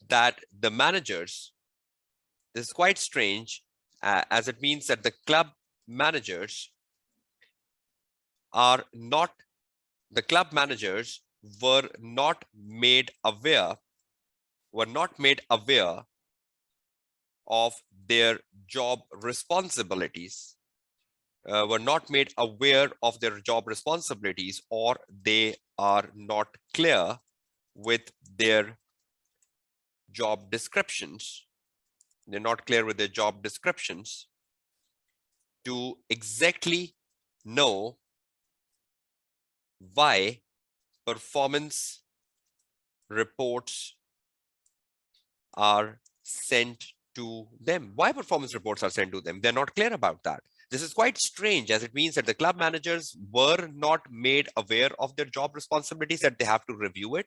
that the managers, this is quite strange, as it means that the club managers are not, the club managers were not made aware of their job responsibilities, or they are not clear with their job descriptions. They're not clear with their job descriptions to exactly know why performance reports are sent to them. Why performance reports are sent to them? They're not clear about that. This is quite strange, as it means that the club managers were not made aware of their job responsibilities, that they have to review it,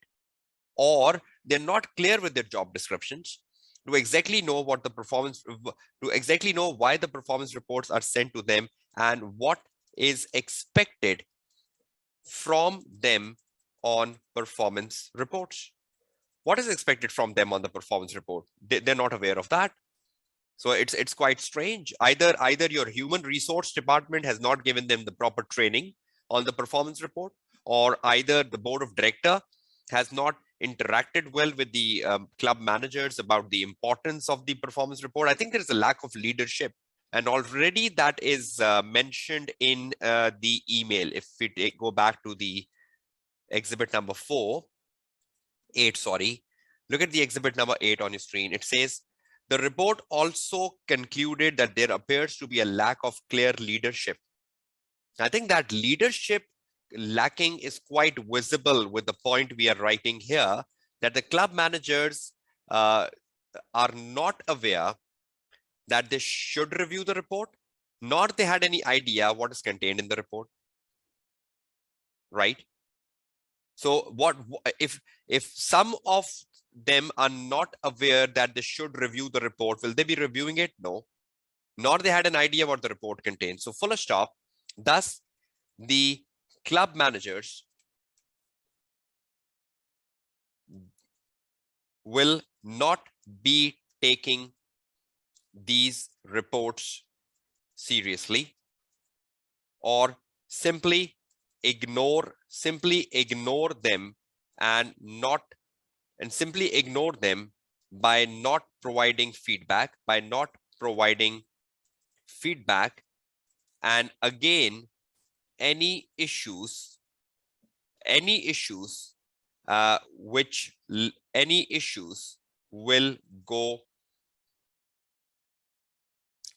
or they're not clear with their job descriptions to exactly know what the performance, to exactly know why the performance reports are sent to them and what is expected from them on performance reports. What is expected from them on the performance report? They're not aware of that. So it's quite strange. Either your human resource department has not given them the proper training on the performance report, or either the board of director has not interacted well with the club managers about the importance of the performance report. I think there is a lack of leadership, and already that is mentioned in the email. If we go back to the exhibit number 8, sorry, look at the exhibit number 8 on your screen. It says, the report also concluded that there appears to be a lack of clear leadership. I think that leadership lacking is quite visible with the point we are writing here, that the club managers are not aware that they should review the report, nor they had any idea what is contained in the report, right? So what if some of them are not aware that they should review the report? Will they be reviewing it? No, nor they had an idea what the report contains. So full stop. Thus, the club managers will not be taking these reports seriously, or simply ignore them and simply ignore them by not providing feedback, and again, any issues will go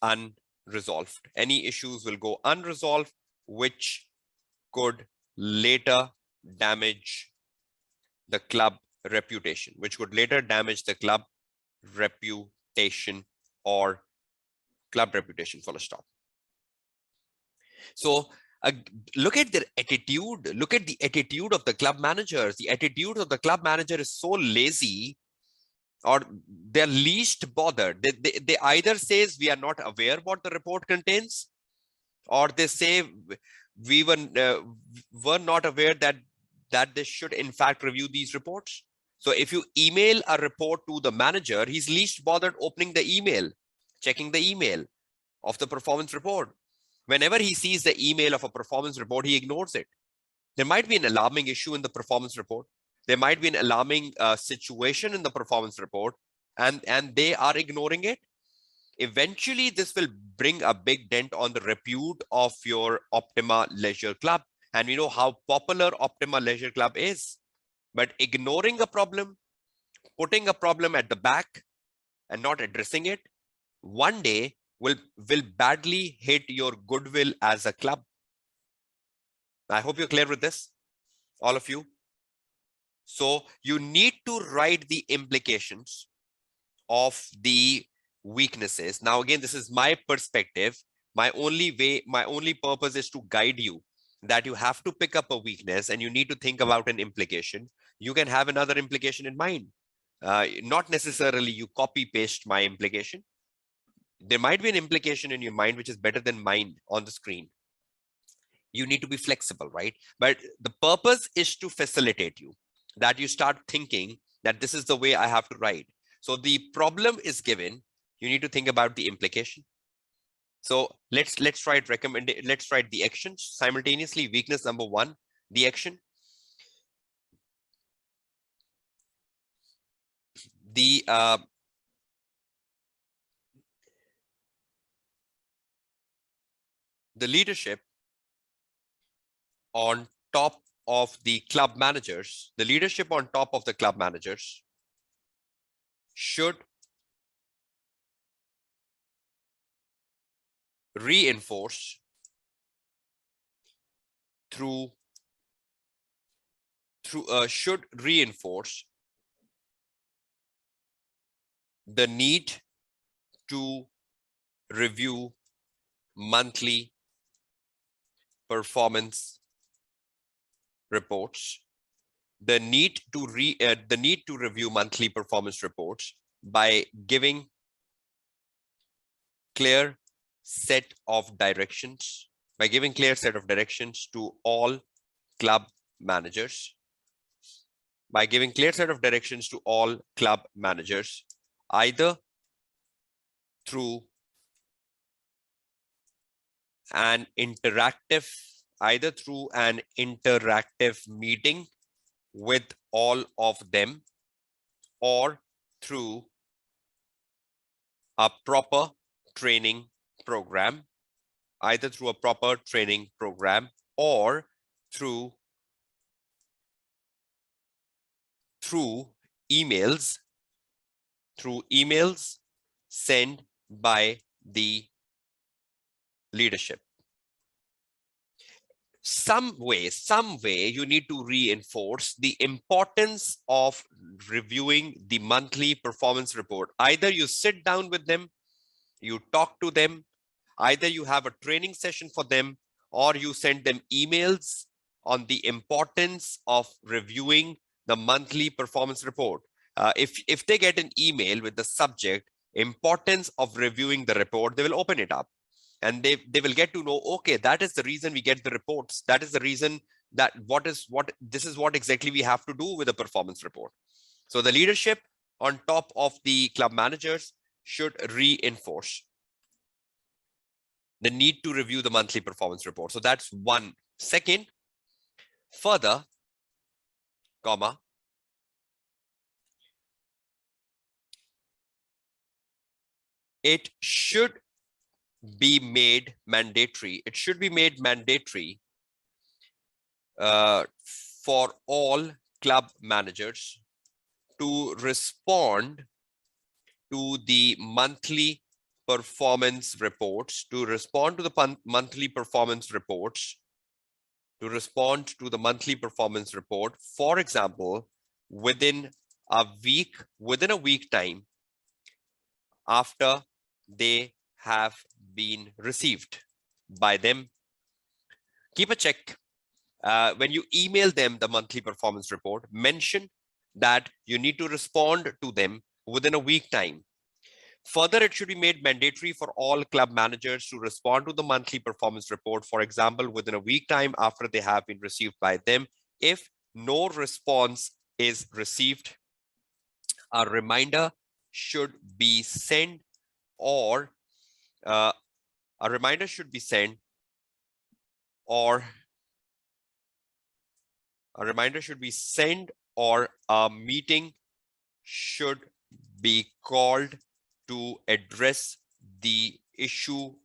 unresolved. Any issues will go unresolved, which could later damage the club reputation, or club reputation, full stop. So look at their attitude. Look at the attitude of the club managers. The attitude of the club manager is so lazy, or they're least bothered. They either says we are not aware what the report contains, or they say we were not aware that they should in fact review these reports. So if you email a report to the manager, he's least bothered opening the email, checking the email of the performance report. Whenever he sees the email of a performance report, he ignores it. There might be an alarming issue in the performance report. There might be an alarming situation in the performance report, and they are ignoring it. Eventually, this will bring a big dent on the repute of your Optima Leisure Club. And we know how popular Optima Leisure Club is. But ignoring a problem, putting a problem at the back and not addressing it, one day will badly hit your goodwill as a club. I hope you're clear with this, all of you. So you need to write the implications of the weaknesses. Now, again, this is my perspective. My only purpose is to guide you, that you have to pick up a weakness and you need to think about an implication. You can have another implication in mind. Not necessarily you copy paste my implication. There might be an implication in your mind which is better than mine on the screen. You need to be flexible, right? But the purpose is to facilitate you, that you start thinking that this is the way I have to write. So the problem is given, you need to think about the implication. So let's write the actions simultaneously. Weakness number 1, the action. The leadership on top of the club managers, should reinforce the need to review monthly performance reports, the need to review monthly performance reports by giving clear set of directions, to all club managers, either through an interactive meeting with all of them, or through a proper training program, or through emails sent by the leadership. Some way you need to reinforce the importance of reviewing the monthly performance report. Either you sit down with them, you talk to them, either you have a training session for them, or you send them emails on the importance of reviewing the monthly performance report. If they get an email with the subject importance of reviewing the report, they will open it up and they will get to know, okay, that is the reason we get the reports. That is the reason that this is what exactly we have to do with a performance report. So the leadership on top of the club managers should reinforce the need to review the monthly performance report. So that's one. Second, further, it should be made mandatory. For all club managers to respond to the monthly performance reports, for example, within a week time after they have been received by them. Keep a check. When you email them the monthly performance report, mention that you need to respond to them within a week time. Further, it should be made mandatory for all club managers to respond to the monthly performance report, for example, within a week time after they have been received by them. If no response is received, a reminder should be sent, or a meeting should be called to address the issue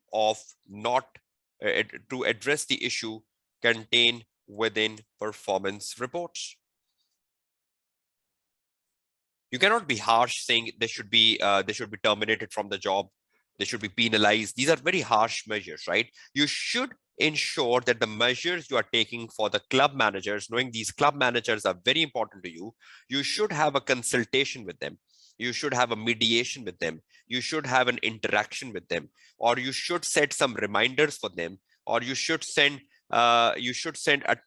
contained within performance reports. You cannot be harsh saying they should be terminated from the job, they should be penalized. These are very harsh measures, right? You should ensure that the measures you are taking for the club managers, knowing these club managers are very important to you, you should have a consultation with them. You should have a mediation with them. You should have an interaction with them, or you should set some reminders for them, or you should send a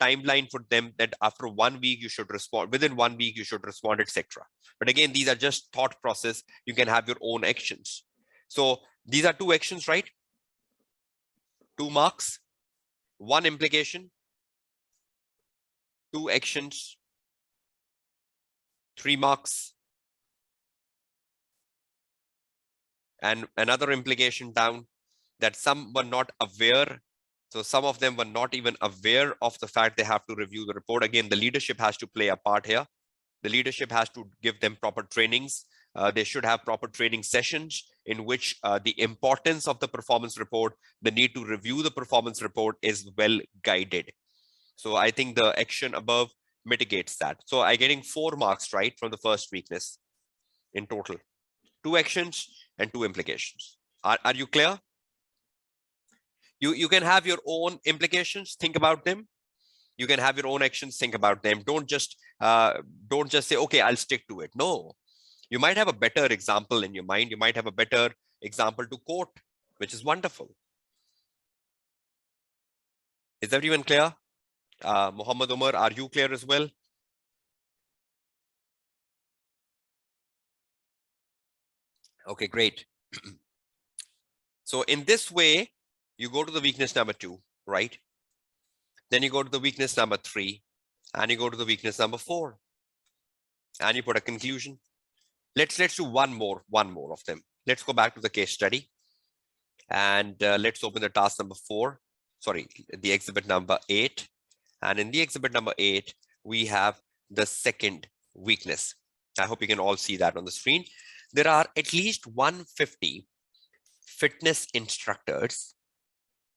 timeline for them that after 1 week you should respond, within 1 week you should respond, etc. But again, these are just thought process. You can have your own actions. So these are 2 actions, right? 2 marks, 1 implication, 2 actions, 3 marks, and another implication down that some were not aware. So some of them were not even aware of the fact they have to review the report. Again, the leadership has to play a part here. The leadership has to give them proper trainings. They should have proper training sessions in which the importance of the performance report, the need to review the performance report is well guided. So I think the action above mitigates that. So I'm getting 4 marks, right, from the first weakness in total. 2 actions and 2 implications. Are you clear? You can have your own implications, think about them. You can have your own actions, think about them. Don't just say, okay, I'll stick to it. No, you might have a better example in your mind. You might have a better example to quote, which is wonderful. Is everyone clear? Muhammad Umar, are you clear as well? Okay, great. So in this way, you go to the weakness number 2, right? Then you go to the weakness number 3, and you go to the weakness number 4, and you put a conclusion. Let's do one more of them. Let's go back to the case study, and let's open the task number 4. Sorry, the exhibit number 8. And in the exhibit number 8, we have the second weakness. I hope you can all see that on the screen. There are at least 150 fitness instructors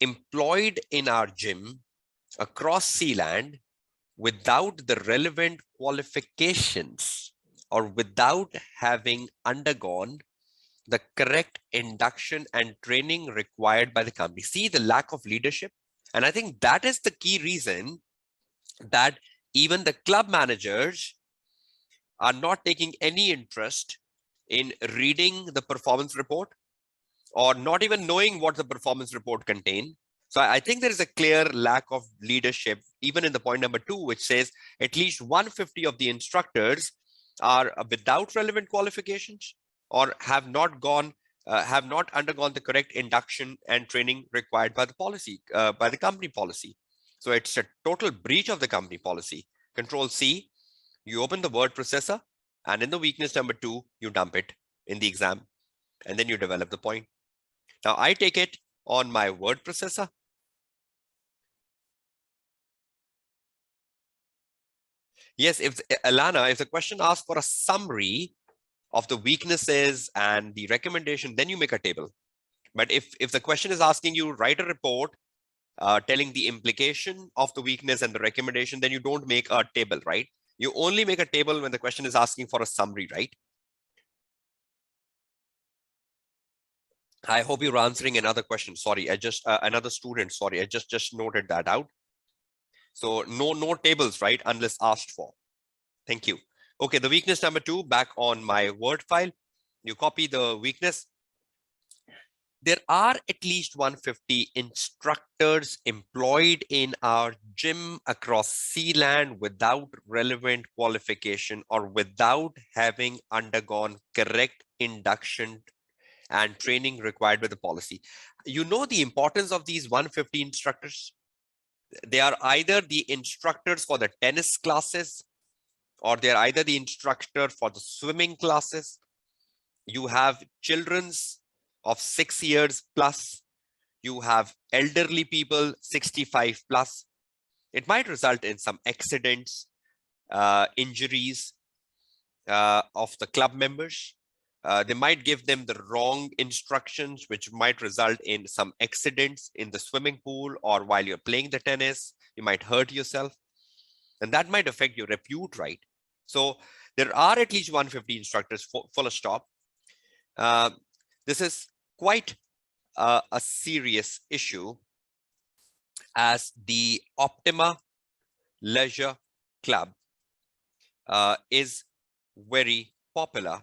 employed in our gym across Sealand without the relevant qualifications or without having undergone the correct induction and training required by the company. See the lack of leadership? And I think that is the key reason that even the club managers are not taking any interest in reading the performance report or not even knowing what the performance report contains. So I think there is a clear lack of leadership, even in the point number 2, which says at least 150 of the instructors are without relevant qualifications or have not undergone the correct induction and training required by the policy, by the company policy. So it's a total breach of the company policy. Control C, you open the word processor, and in the weakness number 2, you dump it in the exam, and then you develop the point. Now I take it on my word processor. Yes, if Alana, if the question asks for a summary of the weaknesses and the recommendation, then you make a table. But if the question is asking you write a report telling the implication of the weakness and the recommendation, then you don't make a table, right? You only make a table when the question is asking for a summary, right? I hope you're answering another question. Sorry, I just another student. Sorry, I just noted that out. So no tables, right? Unless asked for. Thank you. Okay, the weakness number 2, back on my Word file. You copy the weakness. There are at least 150 instructors employed in our gym across Sealand without relevant qualification or without having undergone correct induction and training required by the policy. You know the importance of these 150 instructors? They are either the instructors for the tennis classes, or they're either the instructor for the swimming classes. You have children's of 6 years plus. You have elderly people 65 plus. It might result in some accidents, injuries of the club members. They might give them the wrong instructions, which might result in some accidents in the swimming pool or while you're playing the tennis. You might hurt yourself, and that might affect your repute, right? So there are at least 150 instructors, full stop. This is quite a serious issue, as the Optima Leisure Club is very popular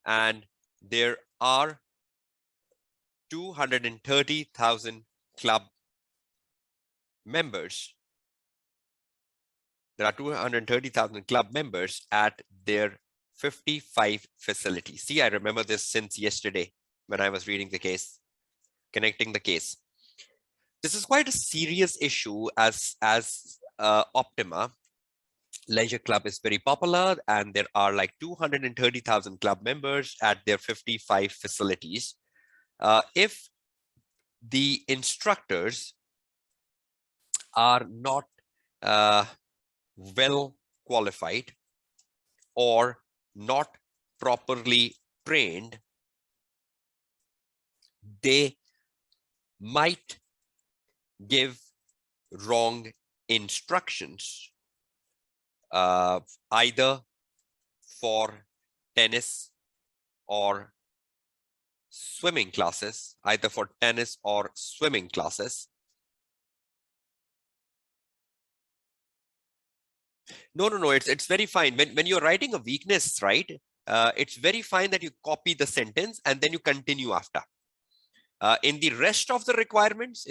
and there are 230,000 club members. There are 230,000 club members at their 55 facilities. See, I remember this since yesterday when I was reading the case, connecting the case. This is quite a serious issue, as Optima Leisure Club is very popular, and there are like 230,000 club members at their 55 facilities. If the instructors are not well qualified or not properly trained, they might give wrong instructions, either for tennis or swimming classes, No, it's very fine. When you're writing a weakness, right? it's very fine that you copy the sentence and then you continue after. In the rest of the requirements,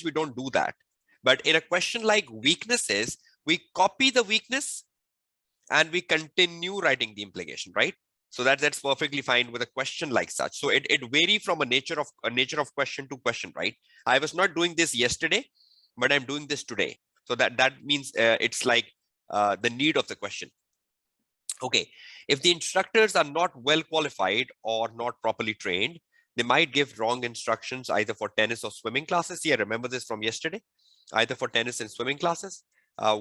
we don't do that. But in a question like weaknesses, we copy the weakness and we continue writing the implication, right? So that's perfectly fine with a question like such. So it varies from a nature of question to question, right? I was not doing this yesterday, but I'm doing this today. So that means it's like the need of the question. Okay, if the instructors are not well qualified or not properly trained, they might give wrong instructions either for tennis or swimming classes. Yeah, remember this from yesterday, either for tennis and swimming classes,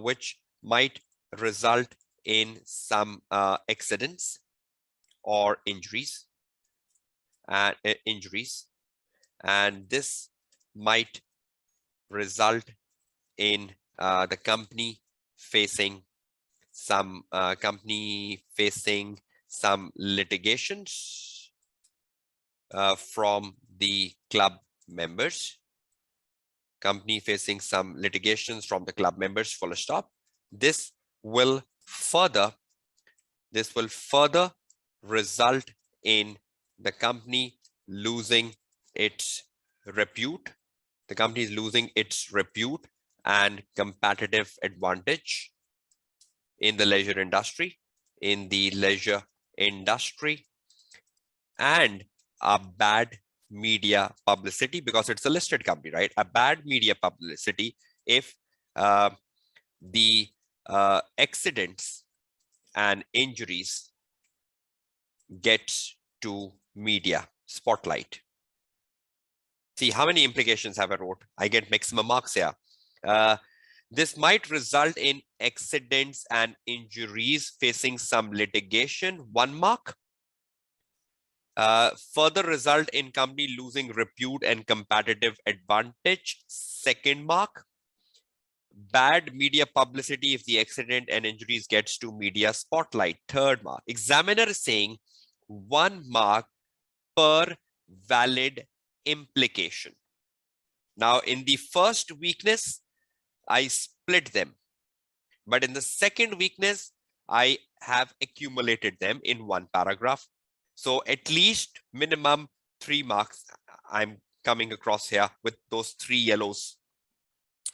which might result in some accidents or injuries, and this might result in the company facing some litigations from the club members. Full stop. This will further result in the company losing its repute. The company is losing its repute and competitive advantage in the leisure industry, and a bad media publicity, because it's a listed company, right? A bad media publicity if the accidents and injuries gets to media spotlight. See how many implications have I wrote? I get maximum marks here. This might result in accidents and injuries facing some litigation, 1 mark. Further result in company losing repute and competitive advantage, 2nd mark. Bad media publicity if the accident and injuries gets to media spotlight, 3rd mark. Examiner is saying 1 mark per valid implication. Now, in the first weakness, I split them, but in the second weakness, I have accumulated them in 1 paragraph. So at least minimum 3 marks I'm coming across here with those 3 yellows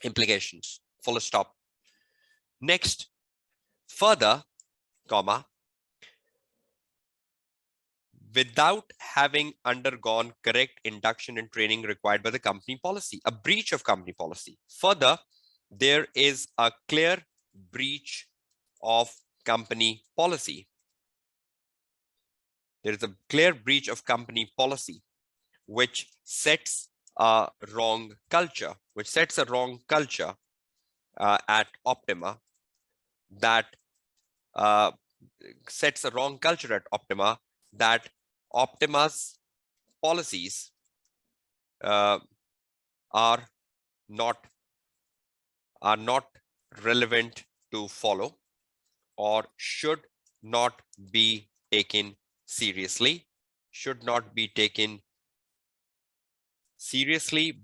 implications, full stop. Next, further, comma, without having undergone correct induction and training required by the company policy, a breach of company policy. Further, there is a clear breach of company policy. There is a clear breach of company policy, which sets a wrong culture, at Optima, that Optima's policies are not relevant to follow, or should not be taken seriously,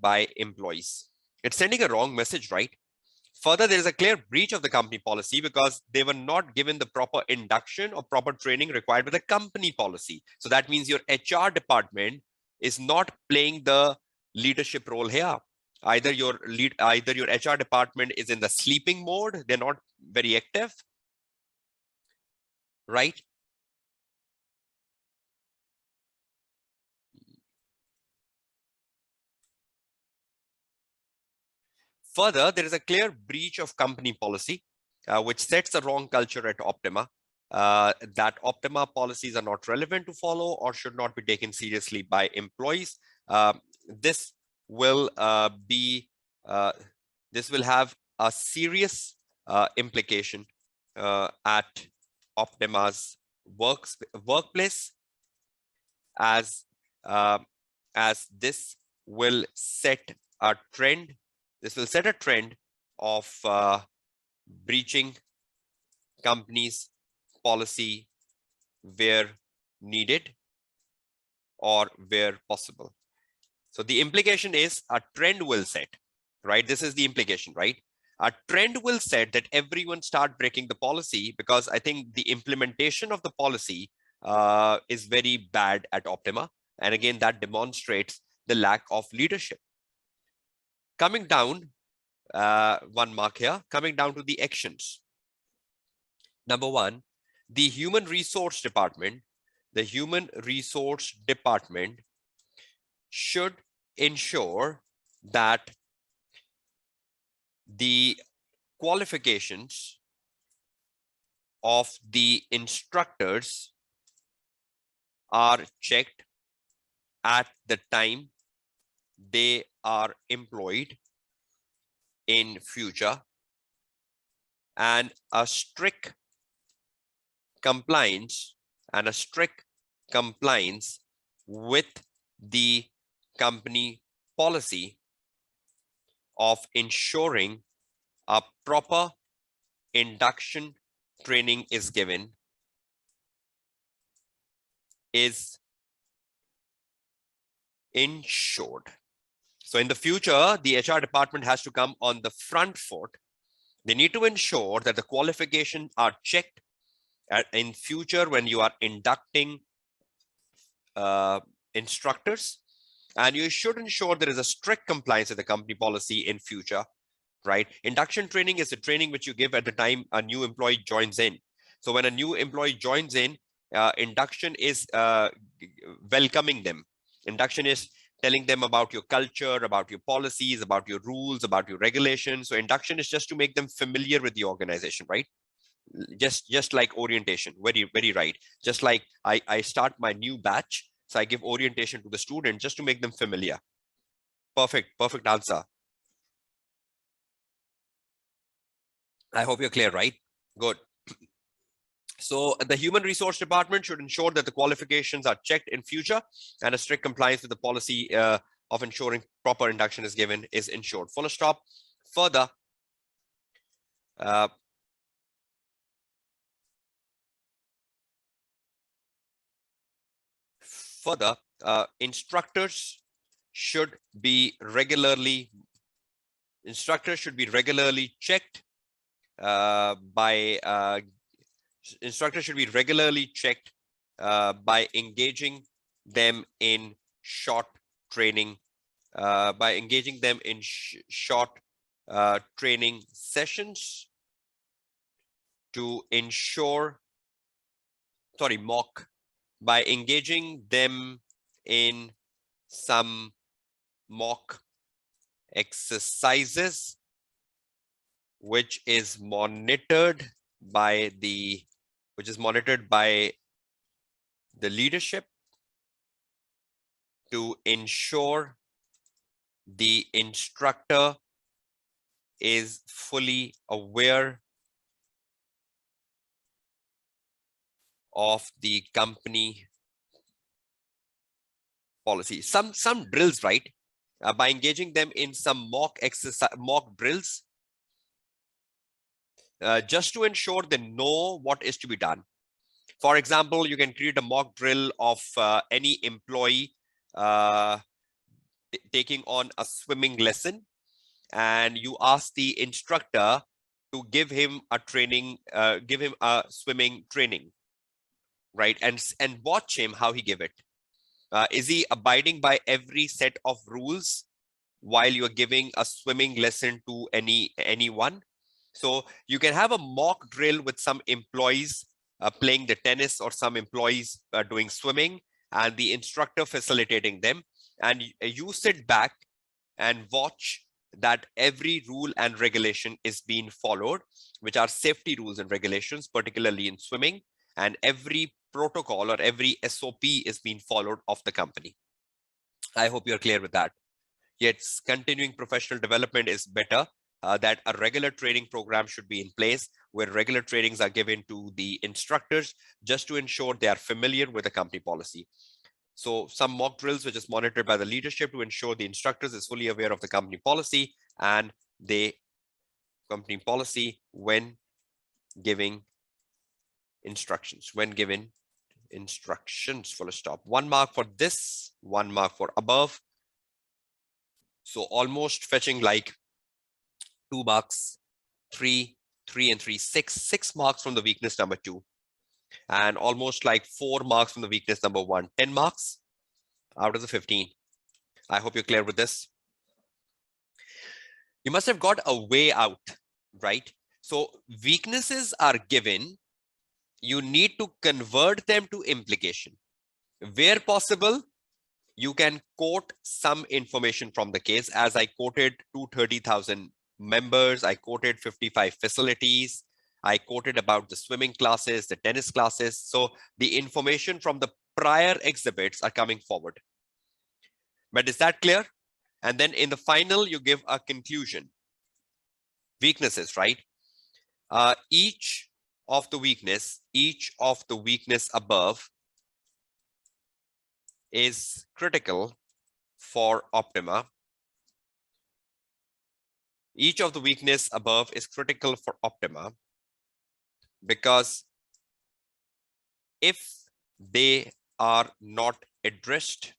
by employees. It's sending a wrong message, right? Further, there is a clear breach of the company policy because they were not given the proper induction or proper training required by the company policy. So that means your HR department is not playing the leadership role here. Either your HR department is in the sleeping mode, they're not very active, right? Further, there is a clear breach of company policy, which sets a wrong culture at Optima, that Optima policies are not relevant to follow or should not be taken seriously by employees. This will have a serious implication at Optima's workplace, as this will set a trend. This will set a trend of breaching companies' policy where needed or where possible. So the implication is a trend will set, right? This is the implication, right? A trend will set that everyone start breaking the policy, because I think the implementation of the policy is very bad at Optima. And again, that demonstrates the lack of leadership. Coming down, one mark here, coming down to the actions. Number one, the human resource department should ensure that the qualifications of the instructors are checked at the time they are employed in future, and a strict compliance with the company policy of ensuring a proper induction training is given is ensured. So in the future, the HR department has to come on the front foot. They need to ensure that the qualifications are checked in future when you are inducting instructors, and you should ensure there is a strict compliance with the company policy in future, right? Induction training is the training which you give at the time a new employee joins in. So when a new employee joins in, induction is welcoming them. Induction is telling them about your culture, about your policies, about your rules, about your regulations. So induction is just to make them familiar with the organization, right? Just like orientation, very right. Just like I start my new batch, so I give orientation to the student just to make them familiar. Perfect answer. I hope you're clear, right? Good. So the human resource department should ensure that the qualifications are checked in future, and a strict compliance with the policy of ensuring proper induction is given is ensured. Full stop. Further, instructors should be regularly checked by engaging them in short training, training sessions to ensure, by engaging them in some mock exercises, which is monitored by the leadership, to ensure the instructor is fully aware of the company policy. Some drills, right? By engaging them in some mock drills, just to ensure they know what is to be done. For example, you can create a mock drill of any employee taking on a swimming lesson, and you ask the instructor to give him a swimming training, right? And watch him how he give it. Is he abiding by every set of rules while you're giving a swimming lesson to anyone? So you can have a mock drill with some employees playing the tennis, or some employees doing swimming, and the instructor facilitating them. And you sit back and watch that every rule and regulation is being followed, which are safety rules and regulations, particularly in swimming, and every protocol or every SOP is being followed of the company. I hope you're clear with that. Yet continuing professional development is better. That a regular training program should be in place, where regular trainings are given to the instructors just to ensure they are familiar with the company policy. So some mock drills, which is monitored by the leadership to ensure the instructors is fully aware of the company policy and the company policy when giving instructions. Full stop. 1 mark for this, 1 mark for above. So almost fetching like 2 marks 3, 3 and 3, 6 marks from the weakness number 2, and almost like 4 marks from the weakness number 1. 10 marks out of the 15. I hope you're clear with this. You must have got a way out, right? So weaknesses are given. You need to convert them to implication. Where possible, you can quote some information from the case. As I quoted 230,000 members, I quoted 55 facilities, I quoted about the swimming classes, the tennis classes. So the information from the prior exhibits are coming forward. But is that clear? And then in the final, you give a conclusion. Weaknesses, right? Each of the weakness above is critical for optima. Each of the weakness above is critical for optima because if they are not addressed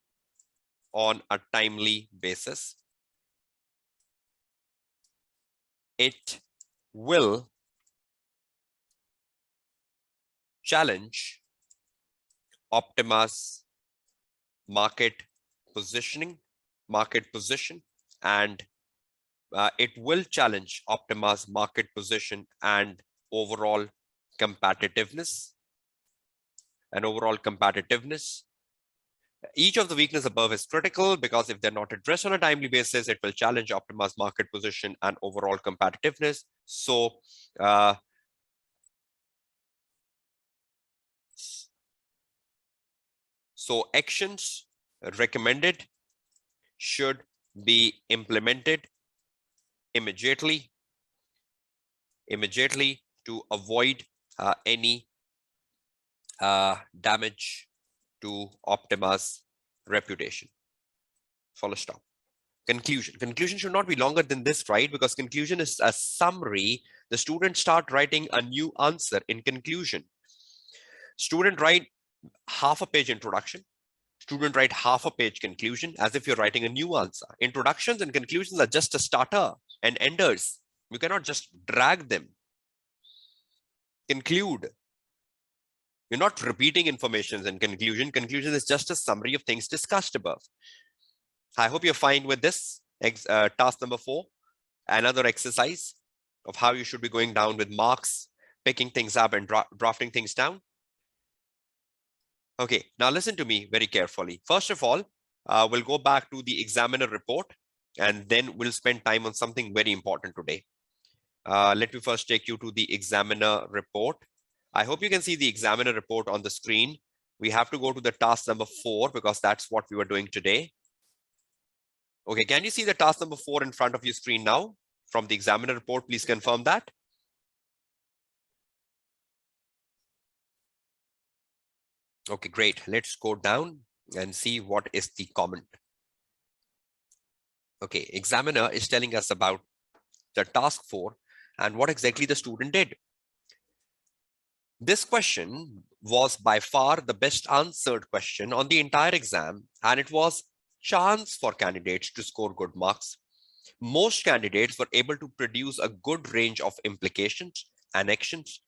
on a timely basis, it will challenge optima's market position, and it will challenge optima's market position and overall competitiveness. Each of the weakness above is critical because if they're not addressed on a timely basis, it will challenge optima's market position and overall competitiveness. So actions recommended should be implemented immediately to avoid any damage to optima's reputation. Full stop. Conclusion should not be longer than this, right? Because conclusion is a summary. The student start writing a new answer in conclusion. Student write half a page introduction. Student write half a page conclusion as if you're writing a new answer. Introductions and conclusions are just a starter and enders. You cannot just drag them. Conclude. You're not repeating information in conclusion. Conclusion is just a summary of things discussed above. I hope you're fine with this. Task number 4, another exercise of how you should be going down with marks, picking things up and drafting things down. Okay, now listen to me very carefully. First of all, we'll go back to the examiner report and then we'll spend time on something very important today. Let me first take you to the examiner report. I hope you can see the examiner report on the screen. We have to go to the task number 4 because that's what we were doing today. Okay, can you see the task number 4 in front of your screen now from the examiner report? Please confirm that. Okay, great. Let's go down and see what is the comment. Okay, examiner is telling us about the task 4 and what exactly the student did. This question was by far the best answered question on the entire exam, and it was chance for candidates to score good marks. Most candidates were able to produce a good range of implications and actions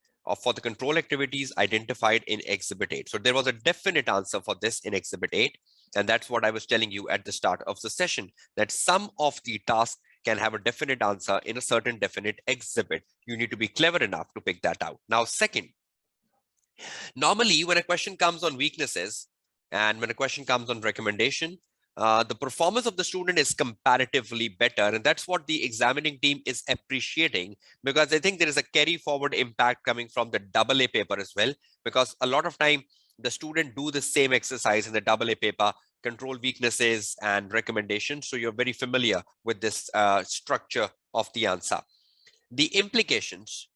for the control activities identified in Exhibit 8. So there was a definite answer for this in Exhibit 8. And that's what I was telling you at the start of the session, that some of the tasks can have a definite answer in a certain definite exhibit. You need to be clever enough to pick that out. Now, second, normally when a question comes on weaknesses and when a question comes on recommendation, the performance of the student is comparatively better. And that's what the examining team is appreciating, because I think there is a carry forward impact coming from the AA paper as well, because a lot of time the student do the same exercise in the AA paper, control weaknesses and recommendations. So you're very familiar with this structure of the answer. The implications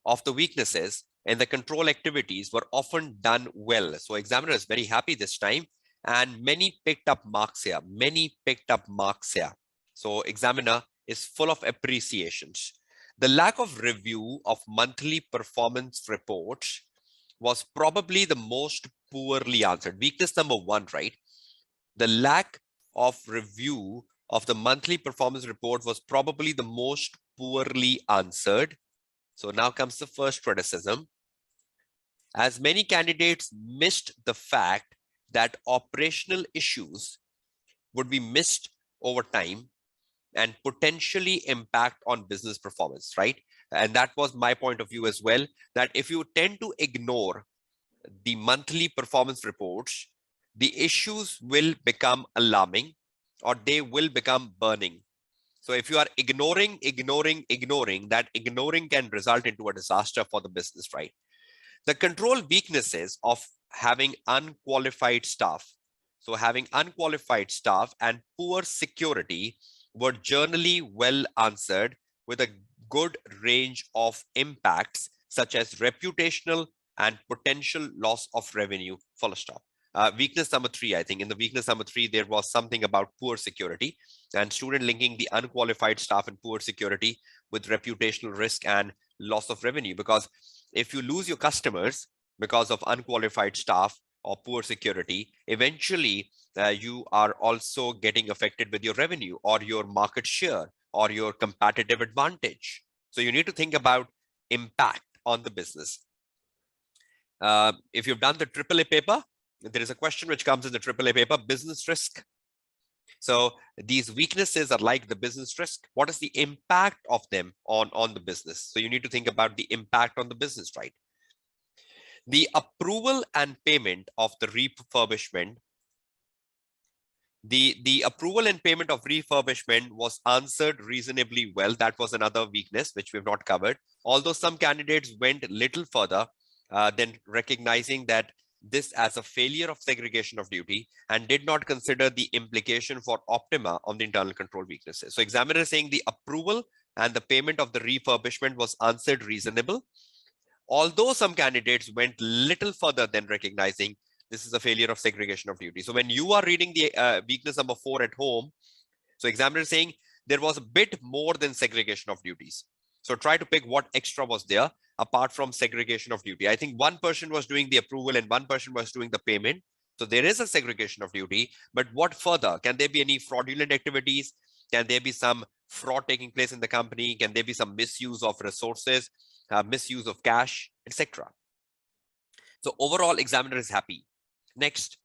of the weaknesses and the control activities were often done well. So examiner is very happy this time. And many picked up marks here. So examiner is full of appreciations. The lack of review of monthly performance reports was probably the most poorly answered. Weakness number 1, right? The lack of review of the monthly performance report was probably the most poorly answered. So now comes the first criticism. As many candidates missed the fact that operational issues would be missed over time and potentially impact on business performance, right? And that was my point of view as well, that if you tend to ignore the monthly performance reports, the issues will become alarming or they will become burning. So if you are ignoring, that ignoring can result into a disaster for the business, right? The control weaknesses of having unqualified staff. So having unqualified staff and poor security were generally well answered with a good range of impacts such as reputational and potential loss of revenue, full stop. Weakness number 3, I think in the weakness number 3, there was something about poor security and student linking the unqualified staff and poor security with reputational risk and loss of revenue. Because if you lose your customers because of unqualified staff or poor security, eventually you are also getting affected with your revenue or your market share or your competitive advantage. So you need to think about impact on the business. If you've done the AAA paper, there is a question which comes in the AAA paper, business risk. So these weaknesses are like the business risk. What is the impact of them on the business? So you need to think about the impact on the business, right? The approval and payment of the refurbishment. The approval and payment of refurbishment was answered reasonably well. That was another weakness which we have not covered. Although some candidates went a little further than recognizing that this as a failure of segregation of duty and did not consider the implication for optima on the internal control weaknesses. So examiner is saying the approval and the payment of the refurbishment was answered reasonable, although some candidates went little further than recognizing this is a failure of segregation of duty. So when you are reading the weakness number 4 at home, so examiner is saying there was a bit more than segregation of duties. So try to pick what extra was there apart from segregation of duty. I think one person was doing the approval and one person was doing the payment. So there is a segregation of duty, but what further? Can there be any fraudulent activities? Can there be some fraud taking place in the company? Can there be some misuse of resources, misuse of cash, etc.? So overall, examiner is happy. Next,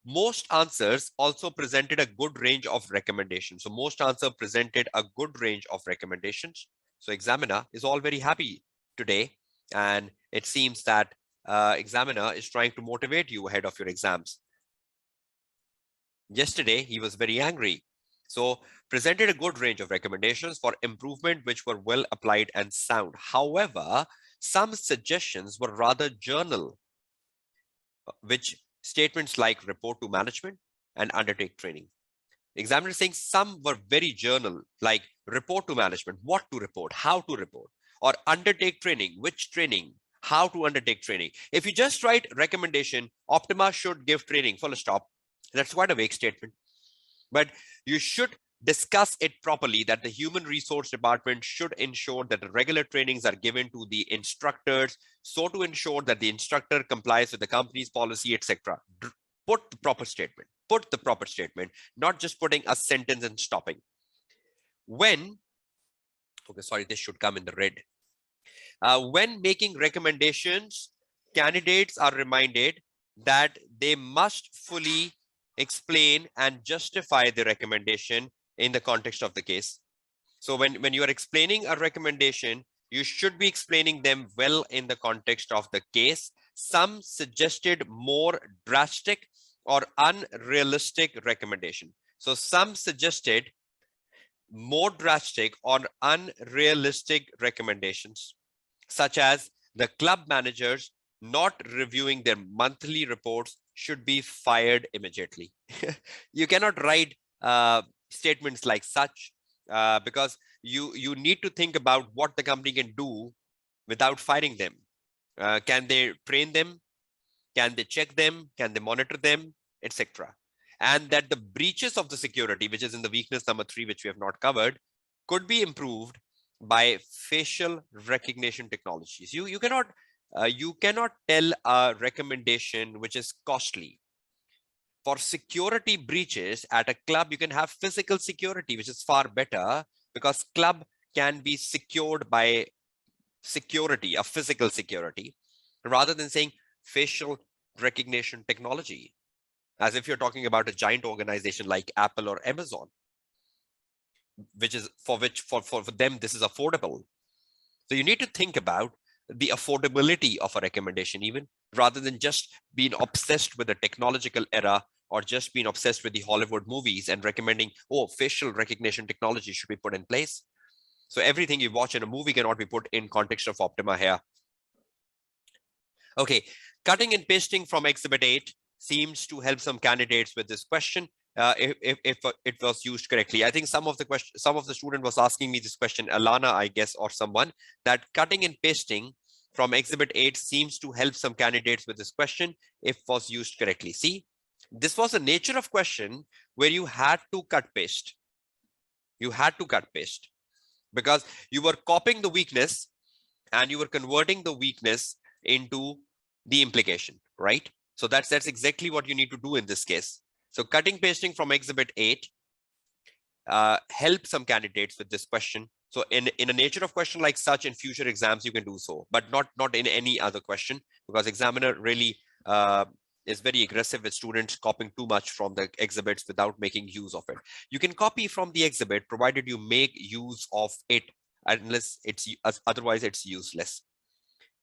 most answers also presented a good range of recommendations. So most answer presented a good range of recommendations. So examiner is all very happy today. And it seems that examiner is trying to motivate you ahead of your exams. Yesterday, he was very angry. So presented a good range of recommendations for improvement, which were well applied and sound. However, some suggestions were rather journal, which statements like report to management and undertake training. The examiner is saying some were very journal, like report to management, what to report, how to report, or undertake training, which training, how to undertake training. If you just write recommendation, Optima should give training, full stop, that's quite a vague statement. But you should discuss it properly, that the human resource department should ensure that the regular trainings are given to the instructors, so to ensure that the instructor complies with the company's policy, etc. Put the proper statement, not just putting a sentence and stopping. When, okay, sorry, this should come in the red. When making recommendations, candidates are reminded that they must fully explain and justify the recommendation in the context of the case. So when you are explaining a recommendation, you should be explaining them well in the context of the case. Some suggested more drastic or unrealistic recommendation. So some suggested more drastic or unrealistic recommendations, such as the club managers not reviewing their monthly reports should be fired immediately. You cannot write statements like such because you need to think about what the company can do without firing them. Can they train them? Can they check them? Can they monitor them, etc.? And that the breaches of the security, which is in the weakness number 3, which we have not covered, could be improved by facial recognition technologies. You cannot tell a recommendation which is costly. For security breaches at a club, you can have physical security, which is far better because club can be secured by security, a physical security, rather than saying facial recognition technology, as if you're talking about a giant organization like Apple or Amazon, which is for them, this is affordable. So you need to think about the affordability of a recommendation, even rather than just being obsessed with the technological era or just being obsessed with the Hollywood movies and recommending, oh, facial recognition technology should be put in place. So everything you watch in a movie cannot be put in context of Optima here. Okay, cutting and pasting from Exhibit 8 seems to help some candidates with this question. If it was used correctly. I think some of the student was asking me this question, Alana, I guess, or someone, that cutting and pasting from Exhibit 8 seems to help some candidates with this question if was used correctly. See, this was a nature of question where you had to cut paste. You had to cut paste because you were copying the weakness and you were converting the weakness into the implication, right? So that's exactly what you need to do in this case. So cutting pasting from Exhibit 8 help some candidates with this question. So in a nature of question like such, in future exams you can do so, but not in any other question, because examiner really is very aggressive with students copying too much from the exhibits without making use of it. You can copy from the exhibit provided you make use of it, unless it's otherwise it's useless.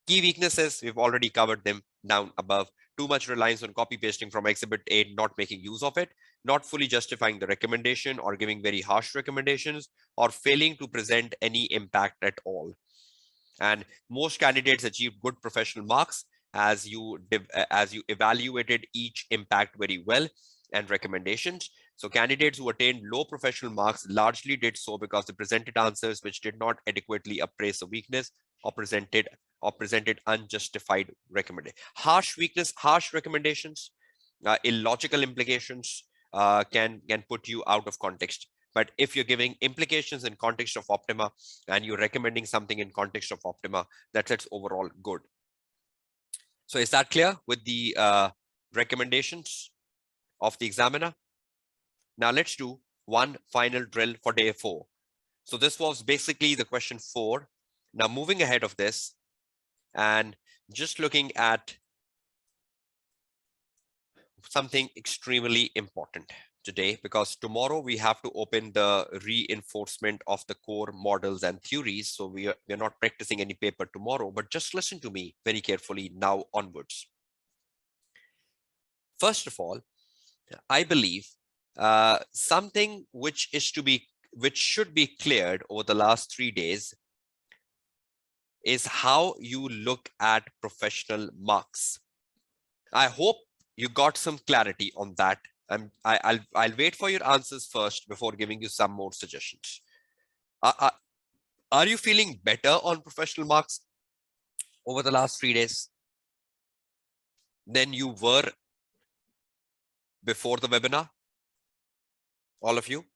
Key weaknesses, we've already covered them down above. Too much reliance on copy pasting from Exhibit 8, not making use of it, not fully justifying the recommendation or giving very harsh recommendations, or failing to present any impact at all. And most candidates achieved good professional marks as you evaluated each impact very well and recommendations. So candidates who attained low professional marks largely did so because they presented answers which did not adequately appraise a weakness or presented unjustified recommendation. Harsh recommendations, illogical implications can put you out of context. But if you're giving implications in context of Optima and you're recommending something in context of Optima, that's overall good. So is that clear with the recommendations of the examiner? Now let's do one final drill for day 4. So this was basically the question 4. Now moving ahead of this and just looking at something extremely important today, because tomorrow we have to open the reinforcement of the core models and theories. So we are not practicing any paper tomorrow, but just listen to me very carefully now onwards. First of all, I believe something which should be cleared over the last 3 days is how you look at professional marks. I hope you got some clarity on that. I'll wait for your answers first before giving you some more suggestions. Are you feeling better on professional marks over the last 3 days than you were before the webinar? All of you?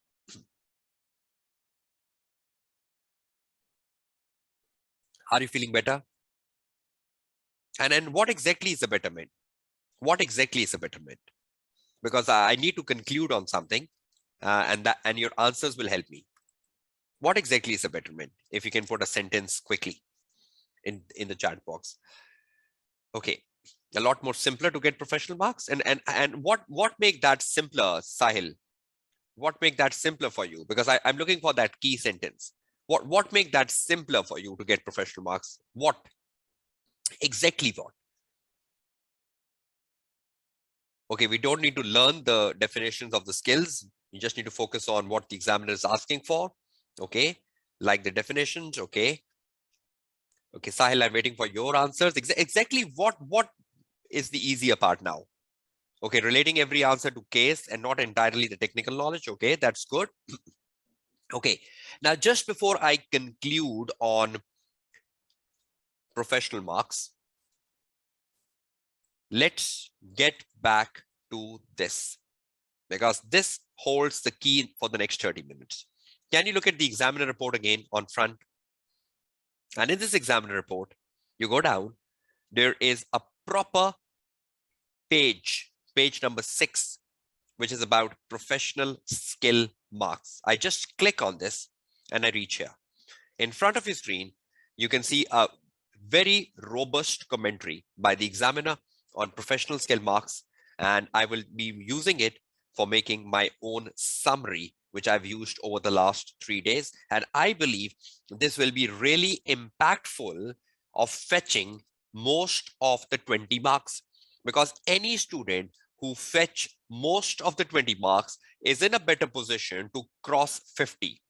Are you feeling better? And what exactly is a betterment? What exactly is a betterment? Because I need to conclude on something, and your answers will help me. What exactly is a betterment? If you can put a sentence quickly in the chat box. Okay, a lot more simpler to get professional marks. And what make that simpler, Sahil? What make that simpler for you? Because I'm looking for that key sentence. What make that simpler for you to get professional marks? What? Exactly what? Okay, we don't need to learn the definitions of the skills. You just need to focus on what the examiner is asking for. Okay, like the definitions. Okay. Okay, Sahil, I'm waiting for your answers. Exactly what is the easier part now? Okay, relating every answer to case and not entirely the technical knowledge. Okay, that's good. Okay, now just before I conclude on professional marks, let's get back to this, because this holds the key for the next 30 minutes. Can you look at the examiner report again on front? And in this examiner report, you go down, there is a proper page number 6, which is about professional skill marks. I just click on this and I reach here. In front of your screen, you can see a very robust commentary by the examiner on professional skill marks, and I will be using it for making my own summary, which I've used over the last 3 days. And I believe this will be really impactful of fetching most of the 20 marks, because any student who fetch most of the 20 marks is in a better position to cross 50,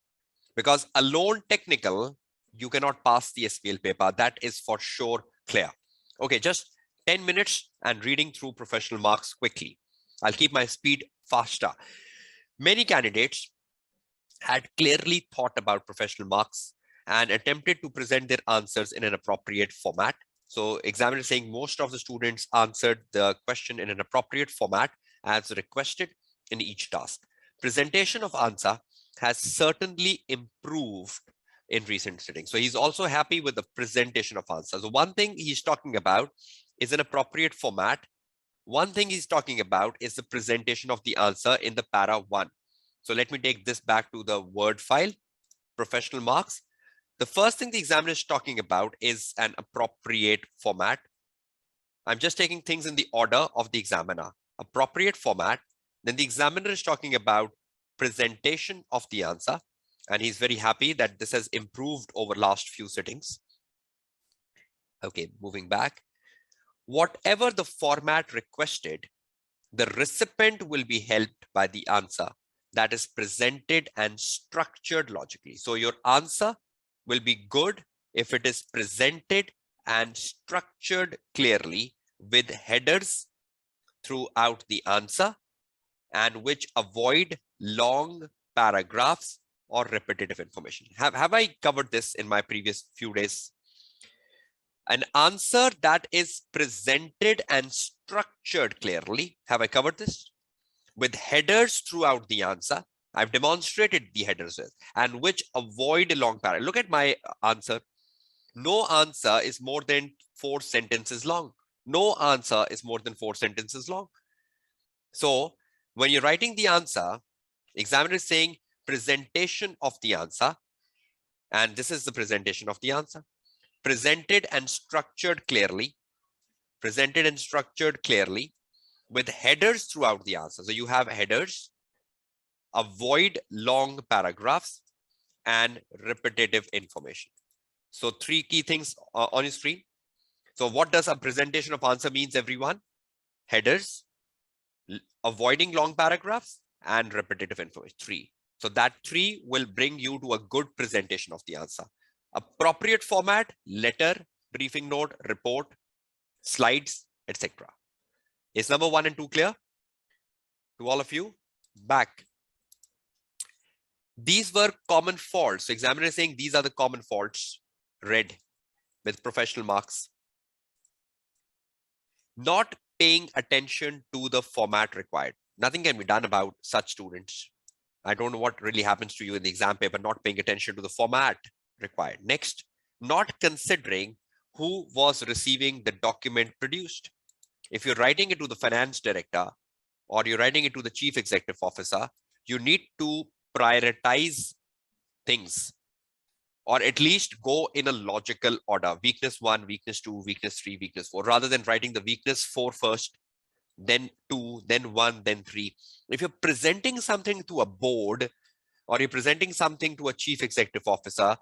because alone technical, you cannot pass the SBL paper. That is for sure clear. Okay, just 10 minutes and reading through professional marks quickly. I'll keep my speed faster. Many candidates had clearly thought about professional marks and attempted to present their answers in an appropriate format. So examiner is saying most of the students answered the question in an appropriate format as requested in each task. Presentation of answer has certainly improved in recent sittings. So he's also happy with the presentation of answer. So one thing he's talking about is an appropriate format. One thing he's talking about is the presentation of the answer in the para 1. So let me take this back to the Word file, professional marks. The first thing the examiner is talking about is an appropriate format. I'm just taking things in the order of the examiner. Appropriate format. Then the examiner is talking about presentation of the answer, and he's very happy that this has improved over last few sittings. Okay, moving back. Whatever the format requested, the recipient will be helped by the answer that is presented and structured logically. So your answer will be good if it is presented and structured clearly with headers throughout the answer, and which avoid long paragraphs or repetitive information. Have I covered this in my previous few days? An answer that is presented and structured clearly. Have I covered this? With headers throughout the answer. I've demonstrated the headers with, and which avoid a long paragraph. Look at my answer. No answer is more than 4 sentences long. No answer is more than 4 sentences long. So when you're writing the answer, examiner is saying presentation of the answer, and this is the presentation of the answer. Presented and structured clearly. Presented and structured clearly with headers throughout the answer. So you have headers, avoid long paragraphs, and repetitive information. So 3 key things on your screen. So what does a presentation of answer means, everyone? Headers, avoiding long paragraphs, and repetitive information. 3. So that 3 will bring you to a good presentation of the answer. Appropriate format: letter, briefing note, report, slides, etc. Is number 1 and 2 clear to all of you? Back. These were common faults. So examiner is saying these are the common faults, red with professional marks. Not paying attention to the format required. Nothing can be done about such students. I don't know what really happens to you in the exam paper, not paying attention to the format required. Next, not considering who was receiving the document produced. If you're writing it to the finance director or you're writing it to the chief executive officer, you need to prioritize things, or at least go in a logical order. Weakness 1, weakness 2, weakness 3, weakness 4, rather than writing the weakness 4 first, then 2, then 1, then 3. If you're presenting something to a board or you're presenting something to a chief executive officer,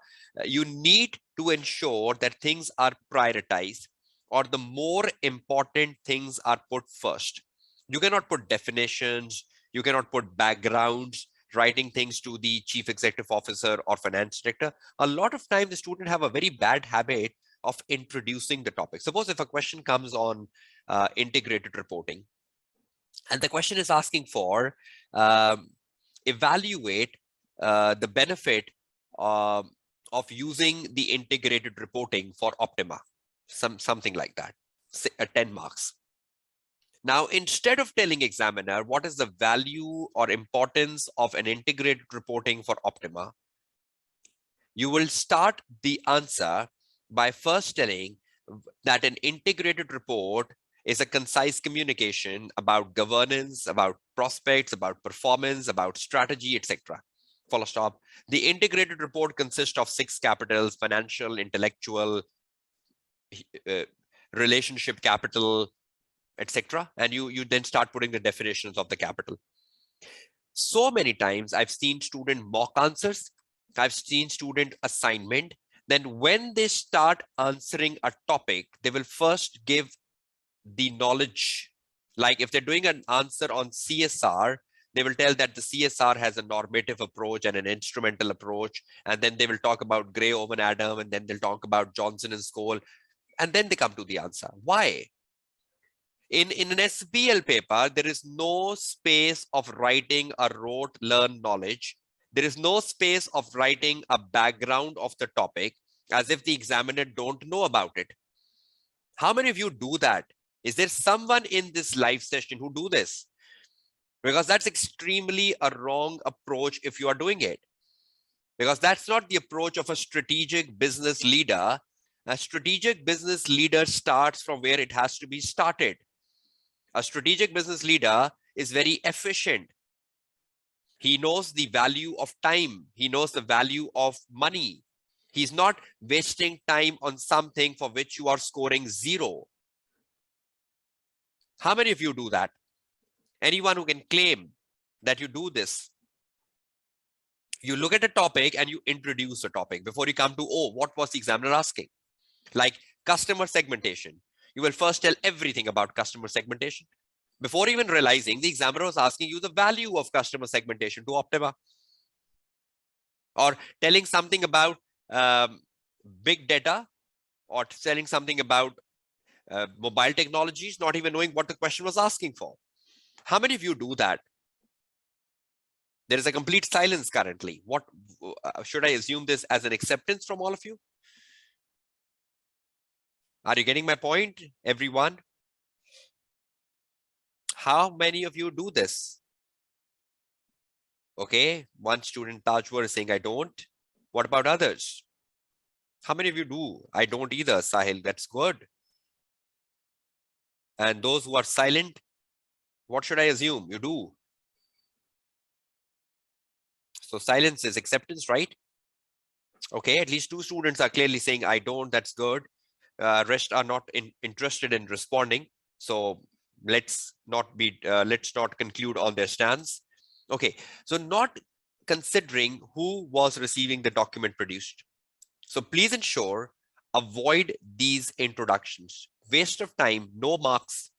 you need to ensure that things are prioritized, or the more important things are put first. You cannot put definitions, you cannot put backgrounds, writing things to the chief executive officer or finance director. A lot of time the student have a very bad habit of introducing the topic. Suppose if a question comes on integrated reporting, and the question is asking for evaluate the benefit of using the integrated reporting for Optima, something like that, 10 marks. Now, instead of telling examiner what is the value or importance of an integrated reporting for Optima, you will start the answer by first telling that an integrated report is a concise communication about governance, about prospects, about performance, about strategy, etc. Full stop. The integrated report consists of 6 capitals: financial, intellectual, uh, relationship capital, etc. And you then start putting the definitions of the capital. So many times I've seen student mock answers, I've seen student assignment. Then when they start answering a topic, they will first give the knowledge. Like if they're doing an answer on CSR, they will tell that the CSR has a normative approach and an instrumental approach. And then they will talk about Gray, Owen, Adam, and then they'll talk about Johnson and Scholl. And then they come to the answer. Why? In an SBL paper, there is no space of writing a rote learn knowledge. There is no space of writing a background of the topic as if the examiner don't know about it. How many of you do that? Is there someone in this live session who do this? Because that's extremely a wrong approach if you are doing it. Because that's not the approach of a strategic business leader. A strategic business leader starts from where it has to be started. A strategic business leader is very efficient. He knows the value of time. He knows the value of money. He's not wasting time on something for which you are scoring 0. How many of you do that? Anyone who can claim that you do this? You look at a topic and you introduce a topic before you come to, oh, what was the examiner asking? Like customer segmentation. You will first tell everything about customer segmentation before even realizing the examiner was asking you the value of customer segmentation to Optima, or telling something about big data, or telling something about mobile technologies, not even knowing what the question was asking for. How many of you do that? There is a complete silence currently. What should I assume this as an acceptance from all of you? Are you getting my point, everyone? How many of you do this? Okay, one student, Tajwar, is saying, I don't. What about others? How many of you do? I don't either, Sahil. That's good. And those who are silent, what should I assume? You do. So silence is acceptance, right? Okay, at least 2 students are clearly saying, I don't. That's good. Rest are not interested in responding. So let's not conclude on their stance. Okay, so not considering who was receiving the document produced. So please ensure, avoid these introductions. Waste of time, no marks,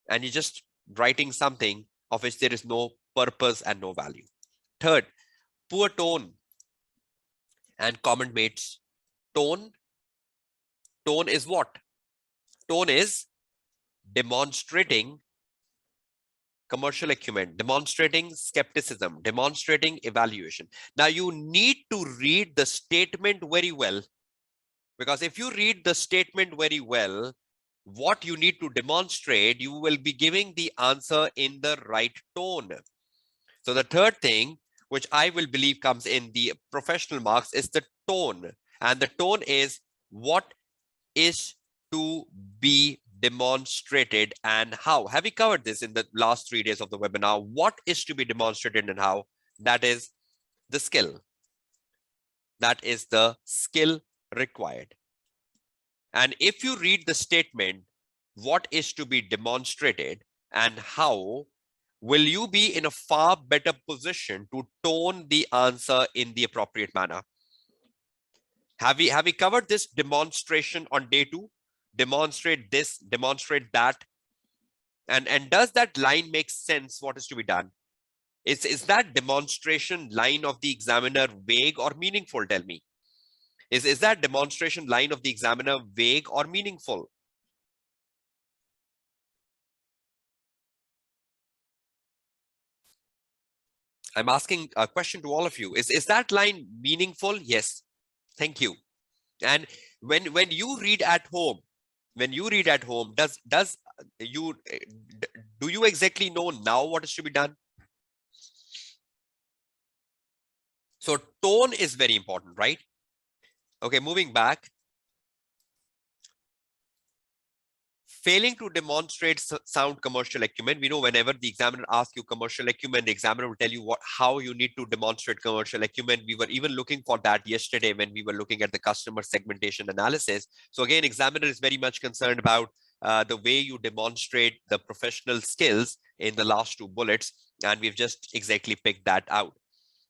and you're just writing something of which there is no purpose and no value. Third, poor tone and comment mates. Tone is what? Tone is demonstrating commercial acumen, demonstrating skepticism, demonstrating evaluation. Now you need to read the statement very well, because if you read the statement very well, what you need to demonstrate, you will be giving the answer in the right tone. So the third thing, which I will believe comes in the professional marks, is the tone. And the tone is what is to be demonstrated and how. Have we covered this in the last 3 days of the webinar? What is to be demonstrated and how? That is the skill. That is the skill required. And if you read the statement, what is to be demonstrated and how, will you be in a far better position to tone the answer in the appropriate manner? Have we covered this demonstration on day 2? Demonstrate this, demonstrate that. And does that line make sense? What is to be done? Is that demonstration line of the examiner vague or meaningful? Tell me. Is that demonstration line of the examiner vague or meaningful? I'm asking a question to all of you. Is that line meaningful? Yes. Thank you. And when you read at home, do you exactly know now what is to be done? So tone is very important, right? Okay, moving back. Failing to demonstrate sound commercial acumen. We know whenever the examiner asks you commercial acumen, the examiner will tell you how you need to demonstrate commercial acumen. We were even looking for that yesterday when we were looking at the customer segmentation analysis. So again, examiner is very much concerned about the way you demonstrate the professional skills in the last two bullets, and we've just exactly picked that out.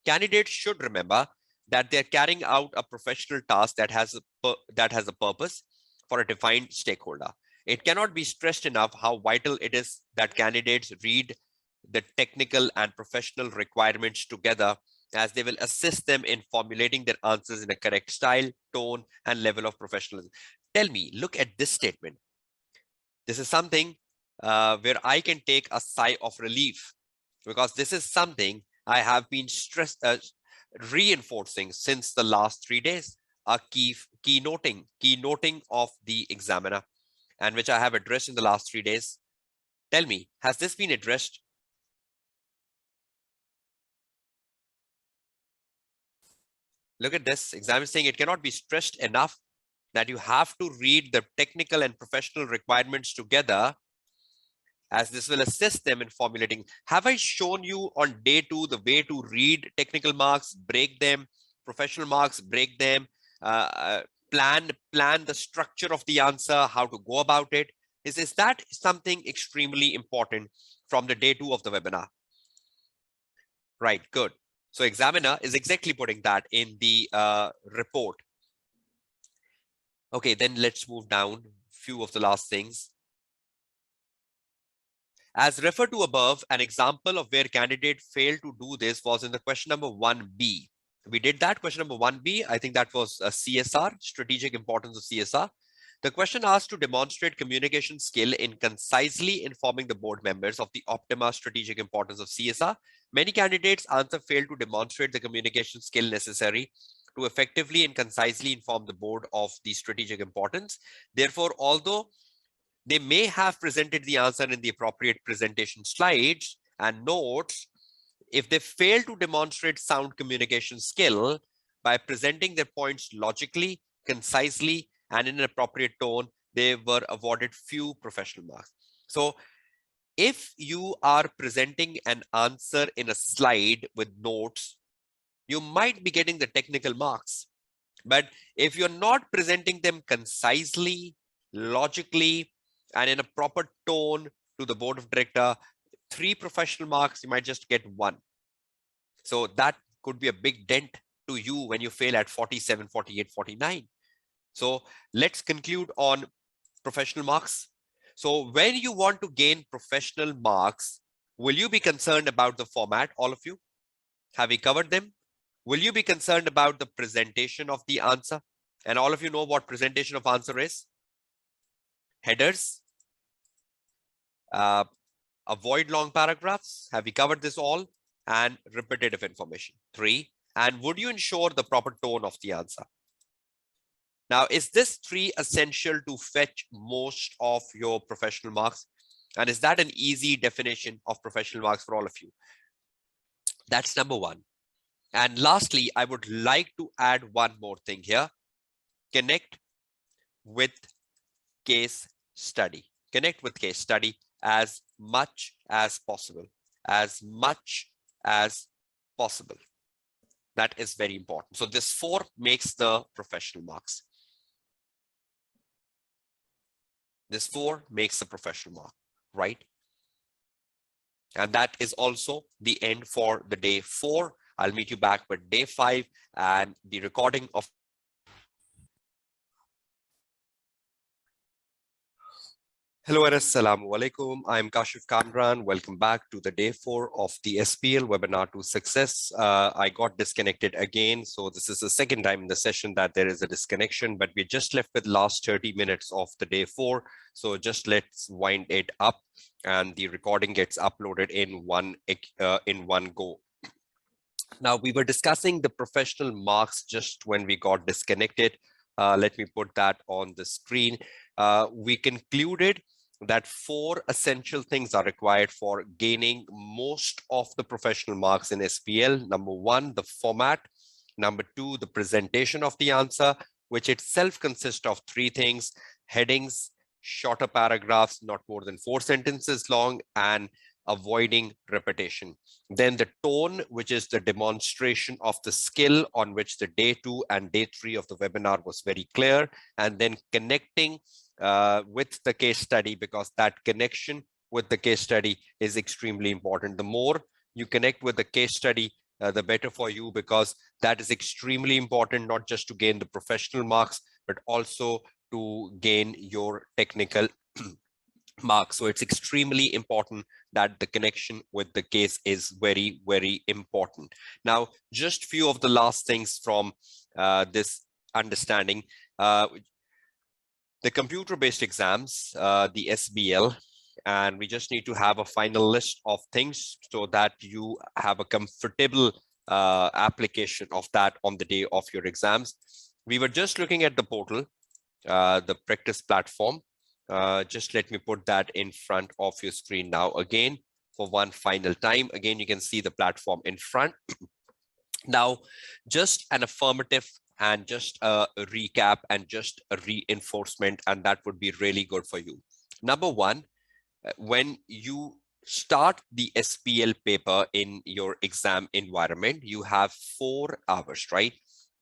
Candidates should remember that they're carrying out a professional task that has a purpose for a defined stakeholder. It cannot be stressed enough how vital it is that candidates read the technical and professional requirements together, as they will assist them in formulating their answers in a correct style, tone, and level of professionalism. Tell me, look at this statement. This is something where I can take a sigh of relief, because this is something I have been reinforcing since the last 3 days, a keynoting of the examiner, and which I have addressed in the last 3 days. Tell me, has this been addressed? Look at this. Examiner saying it cannot be stressed enough that you have to read the technical and professional requirements together, as this will assist them in formulating. Have I shown you on day 2 the way to read technical marks, break them, professional marks, break them, plan the structure of the answer, how to go about it? Is that something extremely important from the day 2 of the webinar? Right, good. So examiner is exactly putting that in the report. Okay, then let's move down few of the last things. As referred to above, an example of where candidate failed to do this was in the question number 1B. We did that question number 1B. I think that was a CSR, strategic importance of CSR. The question asked to demonstrate communication skill in concisely informing the board members of the optima strategic importance of CSR. Many candidates answer failed to demonstrate the communication skill necessary to effectively and concisely inform the board of the strategic importance. Therefore, although they may have presented the answer in the appropriate presentation slides and notes, if they fail to demonstrate sound communication skill by presenting their points logically, concisely, and in an appropriate tone, they were awarded few professional marks. So if you are presenting an answer in a slide with notes, you might be getting the technical marks. But if you're not presenting them concisely, logically, and in a proper tone to the board of director, 3 professional marks, you might just get 1. So that could be a big dent to you when you fail at 47, 48, 49. So let's conclude on professional marks. So when you want to gain professional marks, will you be concerned about the format, all of you? Have we covered them? Will you be concerned about the presentation of the answer? And all of you know what presentation of answer is? Headers. Avoid long paragraphs. Have we covered this all? And repetitive information. 3. And would you ensure the proper tone of the answer? Now, is this 3 essential to fetch most of your professional marks? And is that an easy definition of professional marks for all of you? That's number 1. And lastly, I would like to add one more thing here. Connect with case study. Connect with case study as much as possible. As much as possible. That is very important. So this 4 makes the professional marks. This 4 makes the professional mark, right? And that is also the end for the day 4. I'll meet you back with day 5 and the recording of. Hello and assalamu alaikum. I'm Kashif Kamran. Welcome back to the day 4 of the SBL webinar to success. I got disconnected again. So this is the second time in the session that there is a disconnection, but we just left with last 30 minutes of the day 4. So just let's wind it up and the recording gets uploaded in one go. Now we were discussing the professional marks just when we got disconnected. Let me put that on the screen. We concluded that 4 essential things are required for gaining most of the professional marks in SBL. Number 1, the format. Number 2, the presentation of the answer, which itself consists of 3 things: headings, shorter paragraphs, not more than 4 sentences long, and avoiding repetition. Then the tone, which is the demonstration of the skill on which the day 2 and day 3 of the webinar was very clear, and then connecting with the case study, because that connection with the case study is extremely important. The more you connect with the case study, the better for you, because that is extremely important, not just to gain the professional marks, but also to gain your technical marks. So it's extremely important that the connection with the case is very, very important. Now, just few of the last things from this understanding. The computer-based exams, the SBL, and we just need to have a final list of things so that you have a comfortable application of that on the day of your exams. We were just looking at the portal, the practice platform. Just let me put that in front of your screen now again for one final time. Again, you can see the platform in front. Now, just an affirmative and just a recap and just a reinforcement, and that would be really good for you. Number one, when you start the SBL paper in your exam environment, you have 4 hours, right?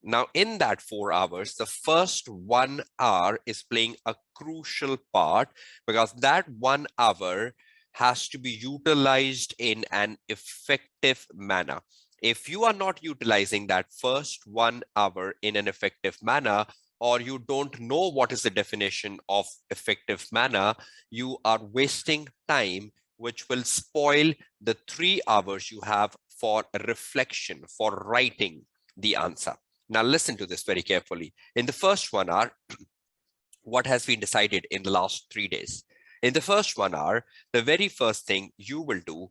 Now, in that 4 hours, the first 1 hour is playing a crucial part, because that 1 hour has to be utilized in an effective manner. If you are not utilizing that first 1 hour in an effective manner, or you don't know what is the definition of effective manner, you are wasting time, which will spoil the 3 hours you have for reflection, for writing the answer. Now, listen to this very carefully. In the first 1 hour, what has been decided in the last 3 days? In the first 1 hour, the very first thing you will do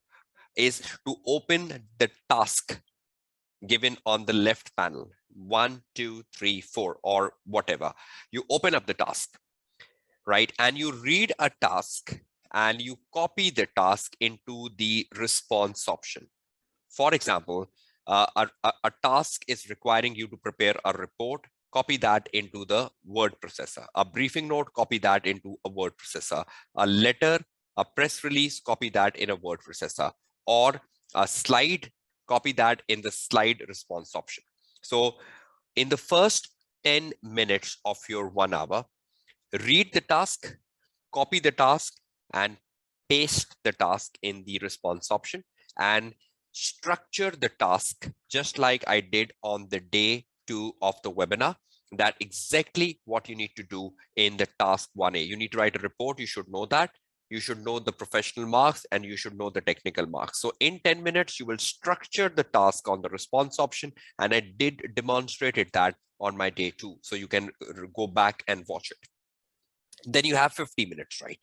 is to open the task given on the left panel, 1, 2, 3, 4, or whatever. You open up the task, right? And you read a task and you copy the task into the response option. For example, a task is requiring you to prepare a report, copy that into the word processor. A briefing note, copy that into a word processor. A letter, a press release, copy that in a word processor. Or a slide, copy that in the slide response option. So in the first 10 minutes of your 1 hour, read the task, copy the task, and paste the task in the response option, and structure the task just like I did on the day 2 of the webinar. That exactly what you need to do in the task 1A. You need to write a report. You should know that. You should know the professional marks and you should know the technical marks. So in 10 minutes, you will structure the task on the response option. And I did demonstrated that on my day 2. So you can go back and watch it. Then you have 50 minutes, right?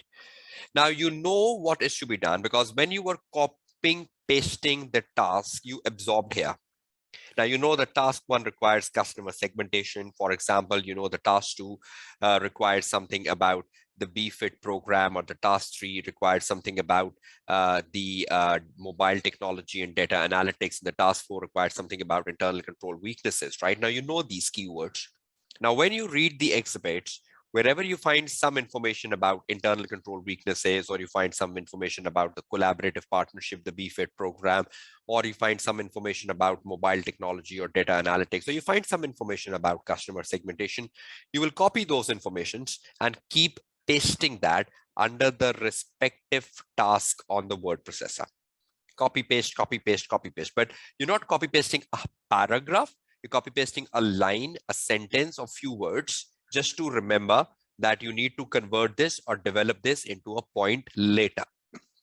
Now, you know what is to be done, because when you were copying, pasting the task, you absorbed here. Now, you know the task 1 requires customer segmentation. For example, you know the task 2 requires something about the BFIT program, or the task 3 requires something about the mobile technology and data analytics. And the task 4 requires something about internal control weaknesses, right? Now, you know these keywords. Now, when you read the exhibits, wherever you find some information about internal control weaknesses, or you find some information about the collaborative partnership, the BFIT program, or you find some information about mobile technology or data analytics, or you find some information about customer segmentation, you will copy those informations and keep pasting that under the respective task on the word processor. Copy, paste, copy, paste, copy, paste. But you're not copy pasting a paragraph, you're copy pasting a line, a sentence, or few words, just to remember that you need to convert this or develop this into a point later.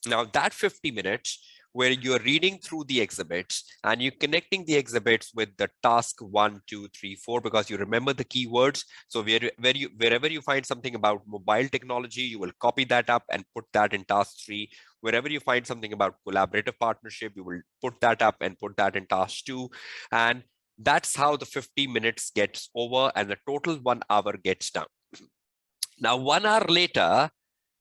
Now, that 50 minutes where you're reading through the exhibits and you're connecting the exhibits with the task 1, 2, 3, 4, because you remember the keywords. So wherever you find something about mobile technology, you will copy that up and put that in task 3. Wherever you find something about collaborative partnership, you will put that up and put that in task 2. And that's how the 50 minutes gets over and the total 1 hour gets done. Now, 1 hour later,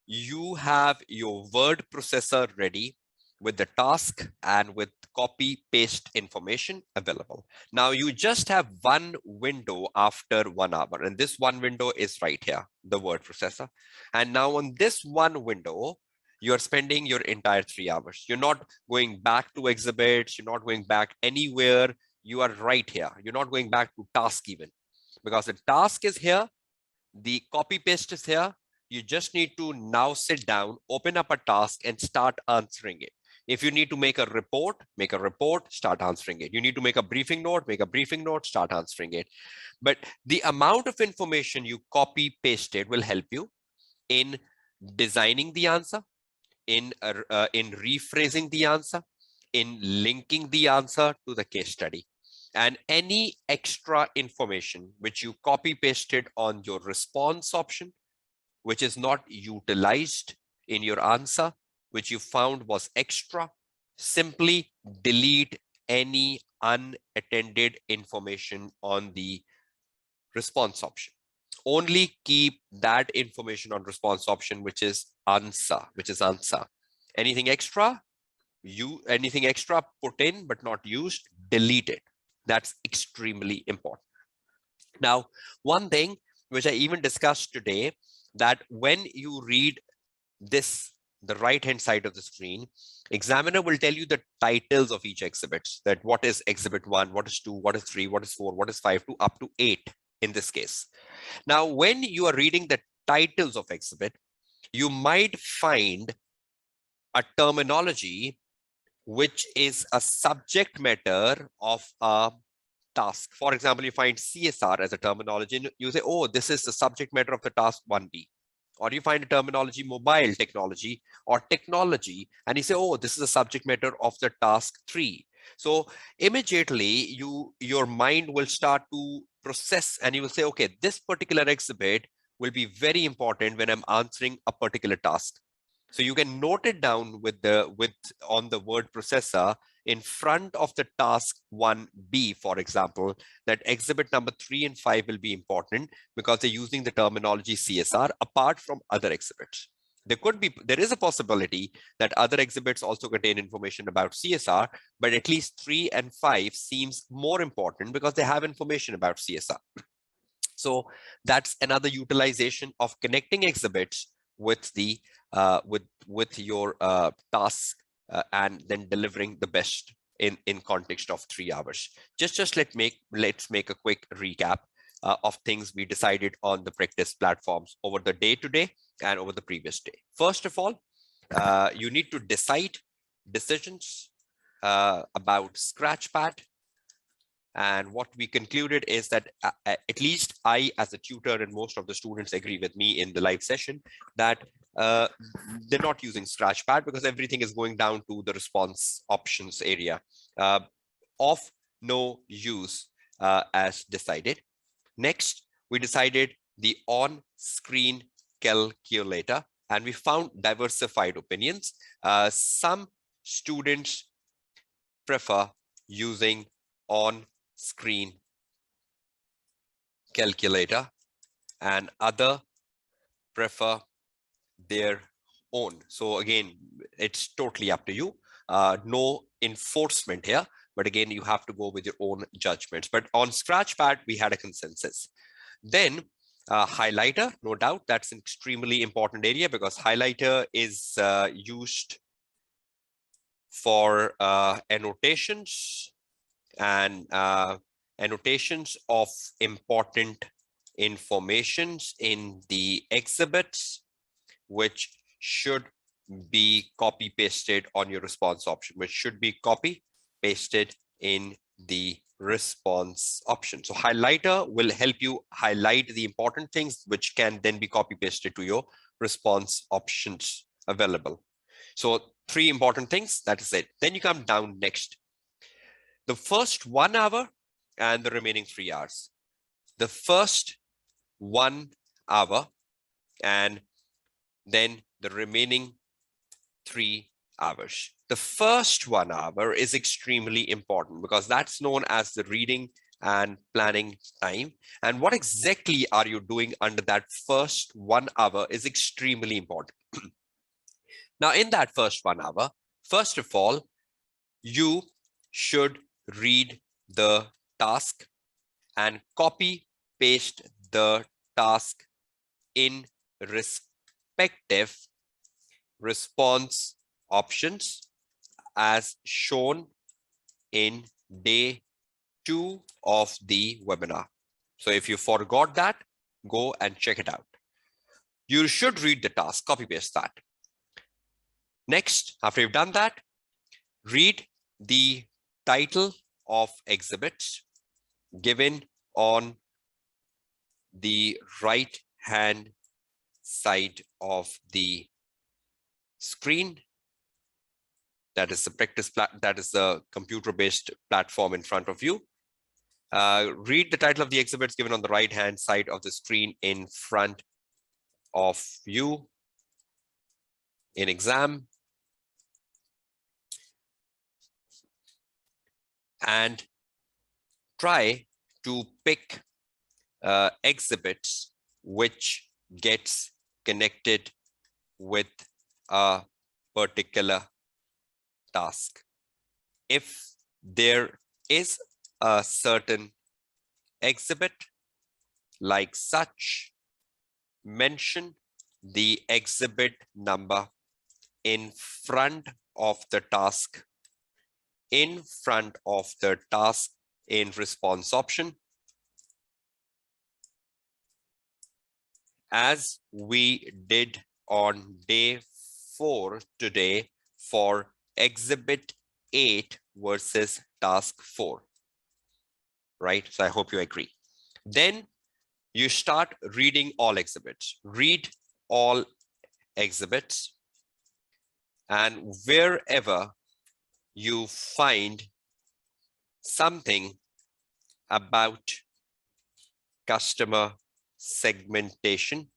you have your word processor ready. with the task and with copy paste information available. Now you just have one window after 1 hour, and this one window is right here, the word processor. And now on this one window, you're spending your entire 3 hours. You're not going back to exhibits. You're not going back anywhere. You are right here. You're not going back to task even, because the task is here. The copy paste is here. You just need to now sit down, open up a task and start answering it. If you need to make a report, start answering it. You need to make a briefing note, start answering it. But the amount of information you copy pasted will help you in designing the answer, in rephrasing the answer, in linking the answer to the case study. And any extra information which you copy pasted on your response option, which is not utilized in your answer, which you found was extra, simply delete any unattended information on the response option. Only keep that information on response option, which is answer. Anything extra put in but not used, delete it. That's extremely important. Now, one thing which I even discussed today, that when you read this, the right hand side of the screen, examiner will tell you the titles of each exhibit, that what is exhibit 1, what is 2, what is 3, what is 4, what is 5, to up to 8 in this case. Now, when you are reading the titles of exhibit, you might find a terminology which is a subject matter of a task. For example, you find CSR as a terminology and you say, oh, this is the subject matter of the task 1B. Or you find a terminology mobile technology or technology and you say, oh, this is a subject matter of the task 3. So immediately your mind will start to process and you will say, okay, this particular exhibit will be very important when I'm answering a particular task. So you can note it down on the word processor in front of the task 1B, for example, that exhibit number 3 and 5 will be important because they're using the terminology CSR apart from other exhibits. There is a possibility that other exhibits also contain information about CSR, but at least 3 and 5 seems more important because they have information about CSR. So that's another utilization of connecting exhibits with the with your task and then delivering the best in context of 3 hours. Let's make a quick recap of things we decided on the practice platforms over the day today and over the previous day. First of all, you need to decide decisions about Scratchpad. And what we concluded is that at least I, as a tutor, and most of the students agree with me in the live session, that they're not using Scratchpad because everything is going down to the response options area of no use as decided. Next, we decided the on-screen calculator, and we found diversified opinions. Some students prefer using on-screen calculator and other prefer their own. So again, it's totally up to you. No enforcement here, but again, you have to go with your own judgments. But on Scratchpad, we had a consensus. Then highlighter, no doubt, that's an extremely important area because highlighter is used for annotations and annotations of important informations in the exhibits, which should be copy pasted on your response option, which should be copy pasted in the response option. So highlighter will help you highlight the important things, which can then be copy pasted to your response options available. So 3 important things, that is it. Then you come down next. The first 1 hour and the remaining 3 hours. The first 1 hour and then the remaining 3 hours. The first 1 hour is extremely important because that's known as the reading and planning time. And what exactly are you doing under that first 1 hour is extremely important. Now, in that first 1 hour, First of all, you should read the task and copy paste the task in respective response options as shown in day 2 of the webinar. So if you forgot that, go and check it out. You should read the task, copy paste that. Next, after you've done that, read the title of exhibits given on the right hand side of the screen. That is the that is the computer-based platform in front of you. Read the title of the exhibits given on the right hand side of the screen in front of you in exam, and try to pick exhibits which gets connected with a particular task. If there is a certain exhibit like such, mention the exhibit number in front of the task, in response option, as we did on day 4 today for exhibit 8 versus task 4, right? So I hope you agree. Then you start reading all exhibits. Read all exhibits, and wherever you find something about customer segmentation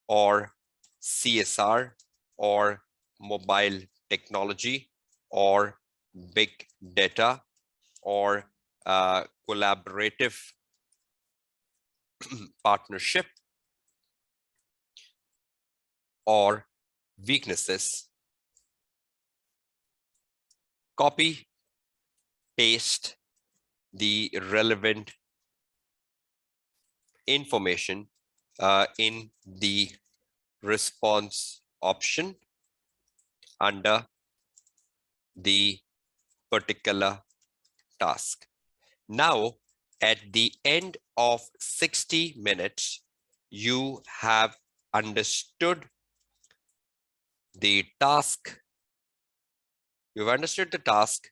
or CSR or mobile technology or big data or collaborative partnership or weaknesses, copy, paste the relevant information in the response option under the particular task. Now, at the end of 60 minutes, you have understood the task. You've understood the task.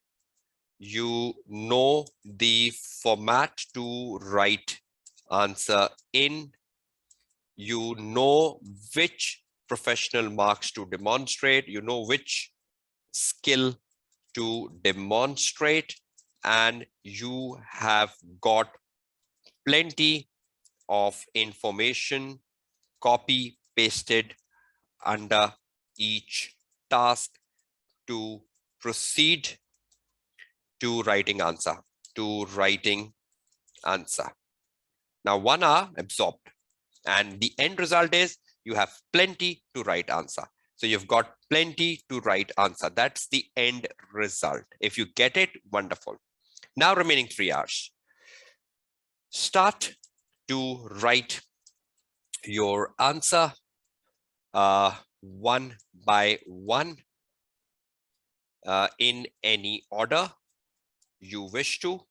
You know the format to write answer in. You know which professional marks to demonstrate. You know which skill to demonstrate, and you have got plenty of information copy pasted under each task to proceed to writing answer, Now 1 hour absorbed, and the end result is you have plenty to write answer. So you've got plenty to write answer. That's the end result. If you get it, wonderful. Now remaining 3 hours. Start to write your answer one by one in any order you wish to.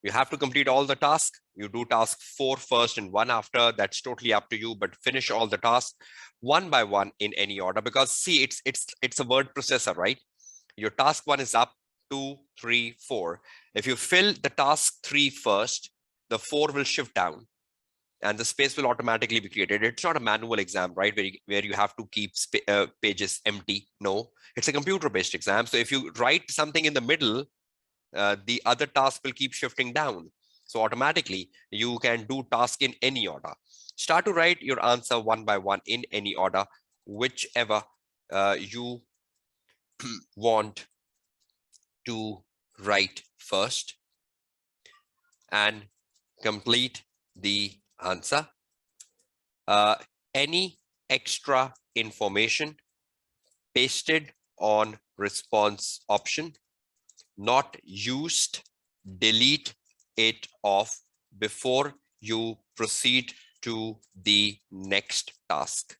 You have to complete all the tasks. You do task 4 first and 1 after. That's totally up to you, but finish all the tasks one by one in any order, because see, it's a word processor, right? Your task 1 is up, 2, 3, 4. If you fill the task 3 first, the 4 will shift down and the space will automatically be created. It's not a manual exam, right? Where you have to keep pages empty. No, it's a computer-based exam. So if you write something in the middle, the other task will keep shifting down. So automatically you can do task in any order. Start to write your answer one by one in any order, whichever you want to write first, and complete the answer. Any extra information, pasted on response option, not used, delete it off before you proceed to the next task.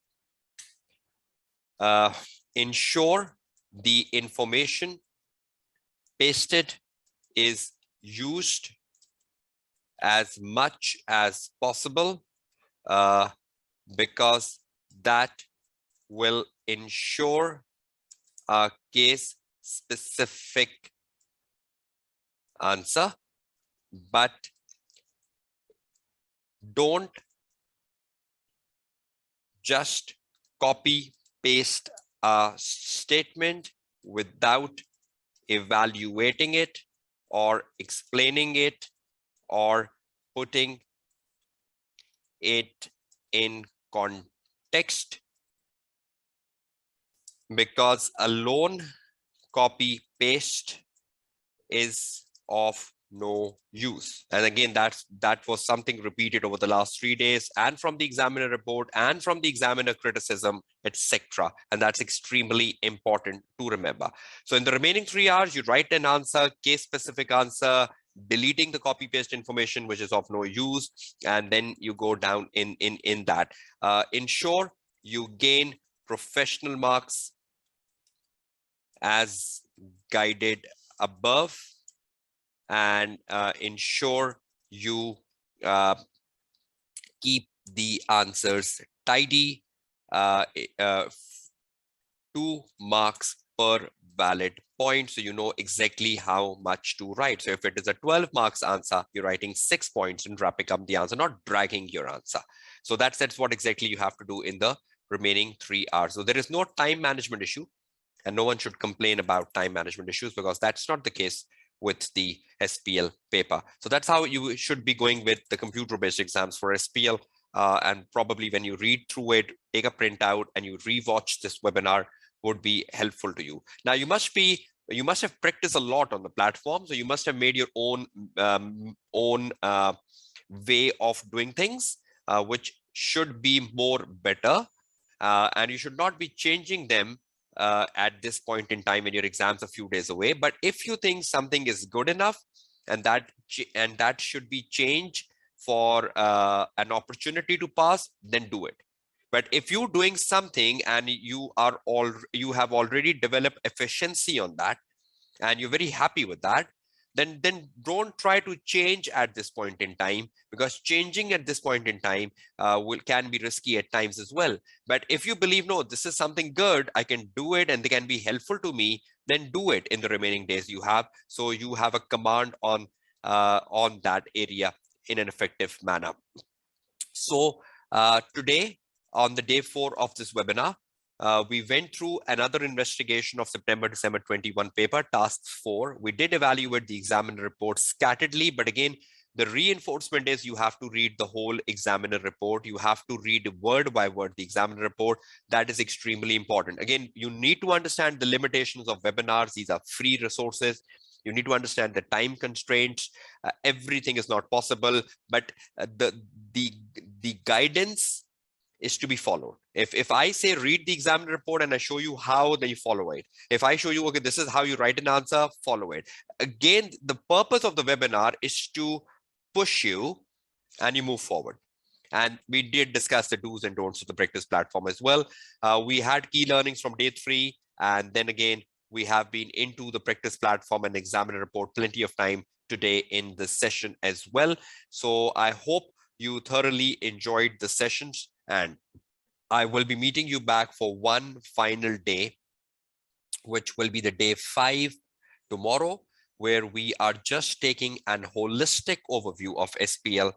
Ensure the information pasted is used as much as possible, because that will ensure a case specific answer, but don't just copy paste a statement without evaluating it or explaining it or putting it in context, because alone copy paste is of no use. And again, that was something repeated over the last 3 days, and from the examiner report and from the examiner criticism, etc. And that's extremely important to remember. So in the remaining 3 hours, you write an answer, case specific answer, deleting the copy paste information which is of no use, and then you go down in that. Ensure you gain professional marks as guided above, and ensure you keep the answers tidy. 2 marks per valid point, so you know exactly how much to write. So if it is a 12 marks answer, you're writing 6 points and wrapping up the answer, not dragging your answer. So that's what exactly you have to do in the remaining 3 hours. So there is no time management issue, and no one should complain about time management issues, because that's not the case with the SBL paper. So that's how you should be going with the computer-based exams for SBL. And probably when you read through it, take a printout and you rewatch this webinar would be helpful to you. Now you must have practiced a lot on the platform, so you must have made your own way of doing things, which should be more better, and you should not be changing them at this point in time when your exams a few days away. But if you think something is good enough and that should be changed for an opportunity to pass, then do it. But if you're doing something and you have already developed efficiency on that and you're very happy with that, then don't try to change at this point in time, because changing at this point in time can be risky at times as well. But if you believe, no, this is something good, I can do it and they can be helpful to me, then do it in the remaining days you have, so you have a command on that area in an effective manner. So today, on the day 4 of this webinar, we went through another investigation of September-December 21 paper, task 4. We did evaluate the examiner report scatteredly, but again, the reinforcement is you have to read the whole examiner report. You have to read word by word the examiner report. That is extremely important. Again, you need to understand the limitations of webinars. These are free resources. You need to understand the time constraints. Everything is not possible, but the guidance is to be followed. If I say read the examiner report and I show you how, then you follow it. If I show you, okay, this is how you write an answer, follow it. Again, the purpose of the webinar is to push you and you move forward. And we did discuss the do's and don'ts of the practice platform as well. We had key learnings from day 3, and then again, we have been into the practice platform and examiner report plenty of time today in this session as well. So I hope you thoroughly enjoyed the sessions, and I will be meeting you back for one final day, which will be the day 5 tomorrow, where we are just taking an holistic overview of SBL,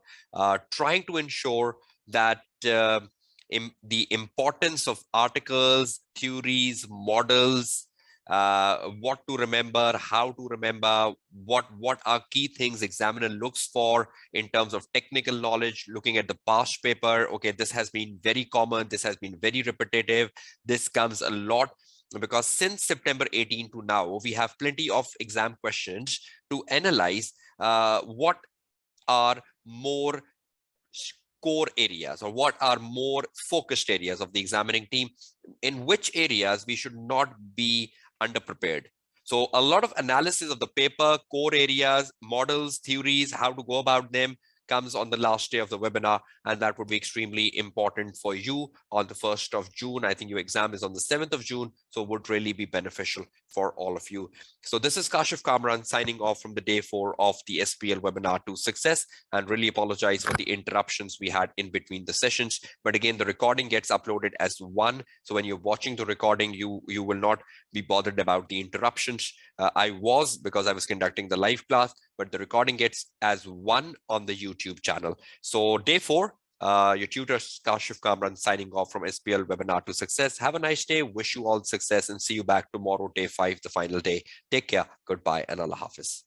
trying to ensure that the importance of articles, theories, models, what to remember, how to remember, what are key things examiner looks for in terms of technical knowledge, looking at the past paper. Okay, this has been very common, this has been very repetitive, this comes a lot, because since September 18 to now, we have plenty of exam questions to analyze. What are more core areas, or what are more focused areas of the examining team, in which areas we should not be underprepared. So a lot of analysis of the paper, core areas, models, theories, how to go about them comes on the last day of the webinar, and that would be extremely important for you on the 1st of June. I think your exam is on the 7th of June, so would really be beneficial for all of you. So this is Kashif Kamran signing off from the day 4 of the SBL webinar to success, and really apologize for the interruptions we had in between the sessions. But again, the recording gets uploaded as one. So when you're watching the recording, you will not be bothered about the interruptions. Because I was conducting the live class, but the recording gets as one on the YouTube channel. So day 4, your tutor Kashif Kamran signing off from SBL webinar to success. Have a nice day. Wish you all success and see you back tomorrow, day 5, the final day. Take care. Goodbye and Allah Hafiz.